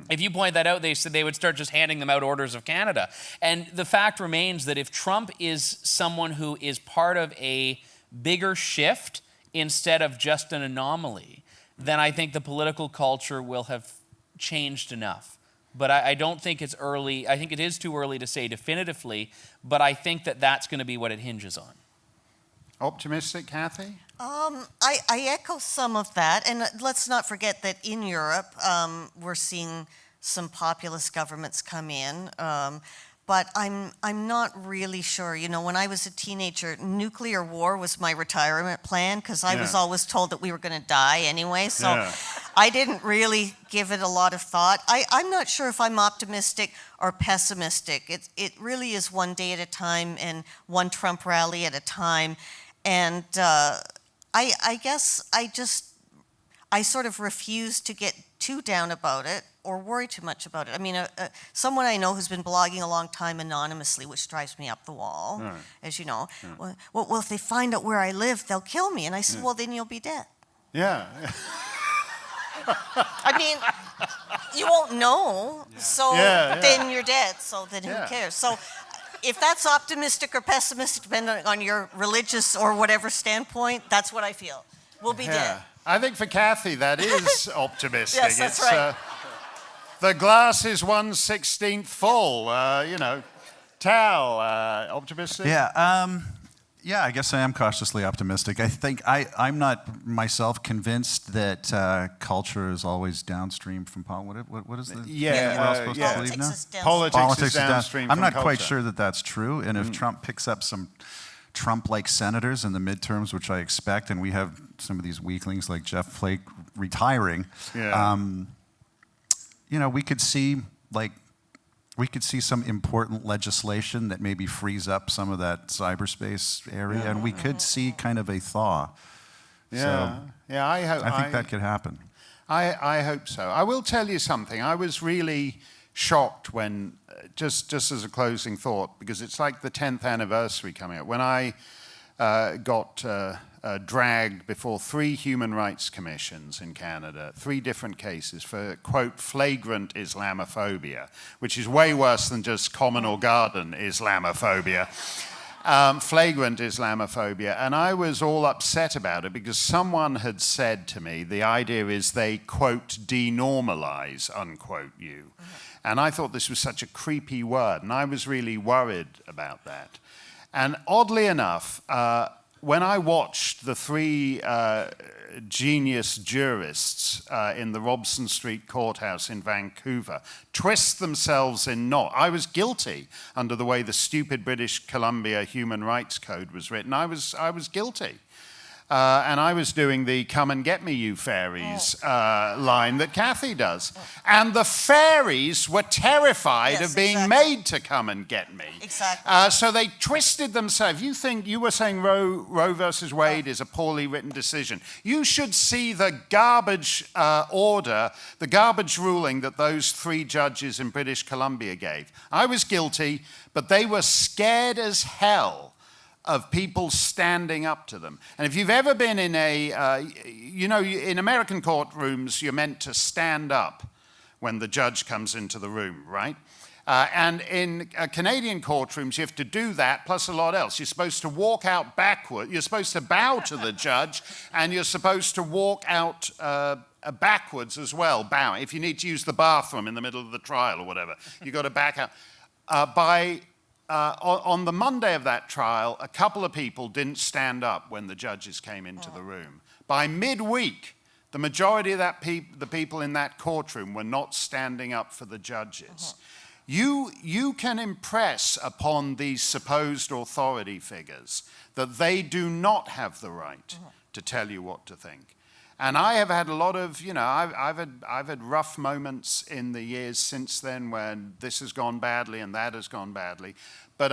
If you point that out, they said they would start just handing them out orders of Canada. And the fact remains that if Trump is someone who is part of a bigger shift instead of just an anomaly, then I think the political culture will have changed enough. But I don't think it's early. I think it is too early to say definitively, but I think that that's going to be what it hinges on. Optimistic, Kathy? I echo some of that, and let's not forget that in Europe, we're seeing some populist governments come in, but I'm not really sure. You know, when I was a teenager, nuclear war was my retirement plan because I was always told that we were going to die anyway, so I didn't really give it a lot of thought. I'm not sure if I'm optimistic or pessimistic. It really is one day at a time and one Trump rally at a time, and I guess I sort of refuse to get too down about it or worry too much about it. I mean, someone I know who's been blogging a long time anonymously, which drives me up the wall, as you know. Well, if they find out where I live, they'll kill me. And I said, well, then you'll be dead. Yeah. I mean, you won't know, so then you're dead, so then who cares? So if that's optimistic or pessimistic, depending on your religious or whatever standpoint, that's what I feel. We'll be dead. I think for Kathy, that is optimistic. Yes, that's right. The glass is 1/16 full, you know. Tal, optimistic? Yeah, I guess I am cautiously optimistic. I think I'm not myself convinced that culture is always downstream from politics. What is the what else supposed to believe now? Politics is downstream from I'm not culture. quite sure that that's true. And if Trump picks up some Trump-like senators in the midterms, which I expect, and we have some of these weaklings like Jeff Flake retiring, you know, we could see some important legislation that maybe frees up some of that cyberspace area, and we could see kind of a thaw. I think that could happen. I hope so. I will tell you something. I was really shocked when, just as a closing thought, because it's like the 10th anniversary coming up, when I got dragged before 3 human rights commissions in Canada, 3 different cases for, quote, flagrant Islamophobia, which is way worse than just common or garden Islamophobia. Flagrant Islamophobia, and I was all upset about it because someone had said to me, the idea is they, quote, denormalize, unquote, you. And I thought this was such a creepy word, and I was really worried about that. And oddly enough, when I watched the 3 genius jurists in the Robson Street Courthouse in Vancouver twist themselves in knots, I was guilty under the way the stupid British Columbia Human Rights Code was written. I was guilty. And I was doing the "come and get me, you fairies" line that Kathy does. And the fairies were terrified of being made to come and get me. Exactly. So they twisted themselves. You were saying Roe versus Wade is a poorly written decision. You should see the garbage order, the garbage ruling that those 3 judges in British Columbia gave. I was guilty, but they were scared as hell of people standing up to them. And if you've ever been in in American courtrooms, you're meant to stand up when the judge comes into the room, right? And in Canadian courtrooms, you have to do that plus a lot else. You're supposed to walk out backward. You're supposed to bow to the judge, and you're supposed to walk out backwards as well, bowing. If you need to use the bathroom in the middle of the trial or whatever, you've got to back out. On the Monday of that trial, a couple of people didn't stand up when the judges came into the room. By midweek, the majority of the people in that courtroom were not standing up for the judges. You can impress upon these supposed authority figures that they do not have the right to tell you what to think. And I have had a lot of, I've had rough moments in the years since then when this has gone badly and that has gone badly. But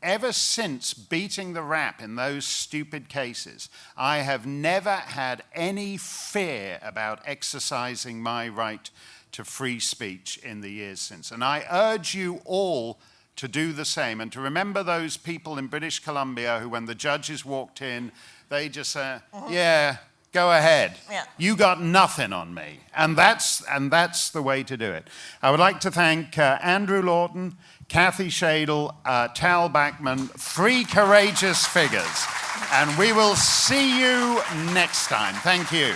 ever since beating the rap in those stupid cases, I have never had any fear about exercising my right to free speech in the years since. And I urge you all to do the same and to remember those people in British Columbia who, when the judges walked in, they just say, yeah, go ahead. Yeah. You got nothing on me. And that's the way to do it. I would like to thank Andrew Lawton, Kathy Shaidle, Tal Bachman, 3 courageous figures. And we will see you next time. Thank you.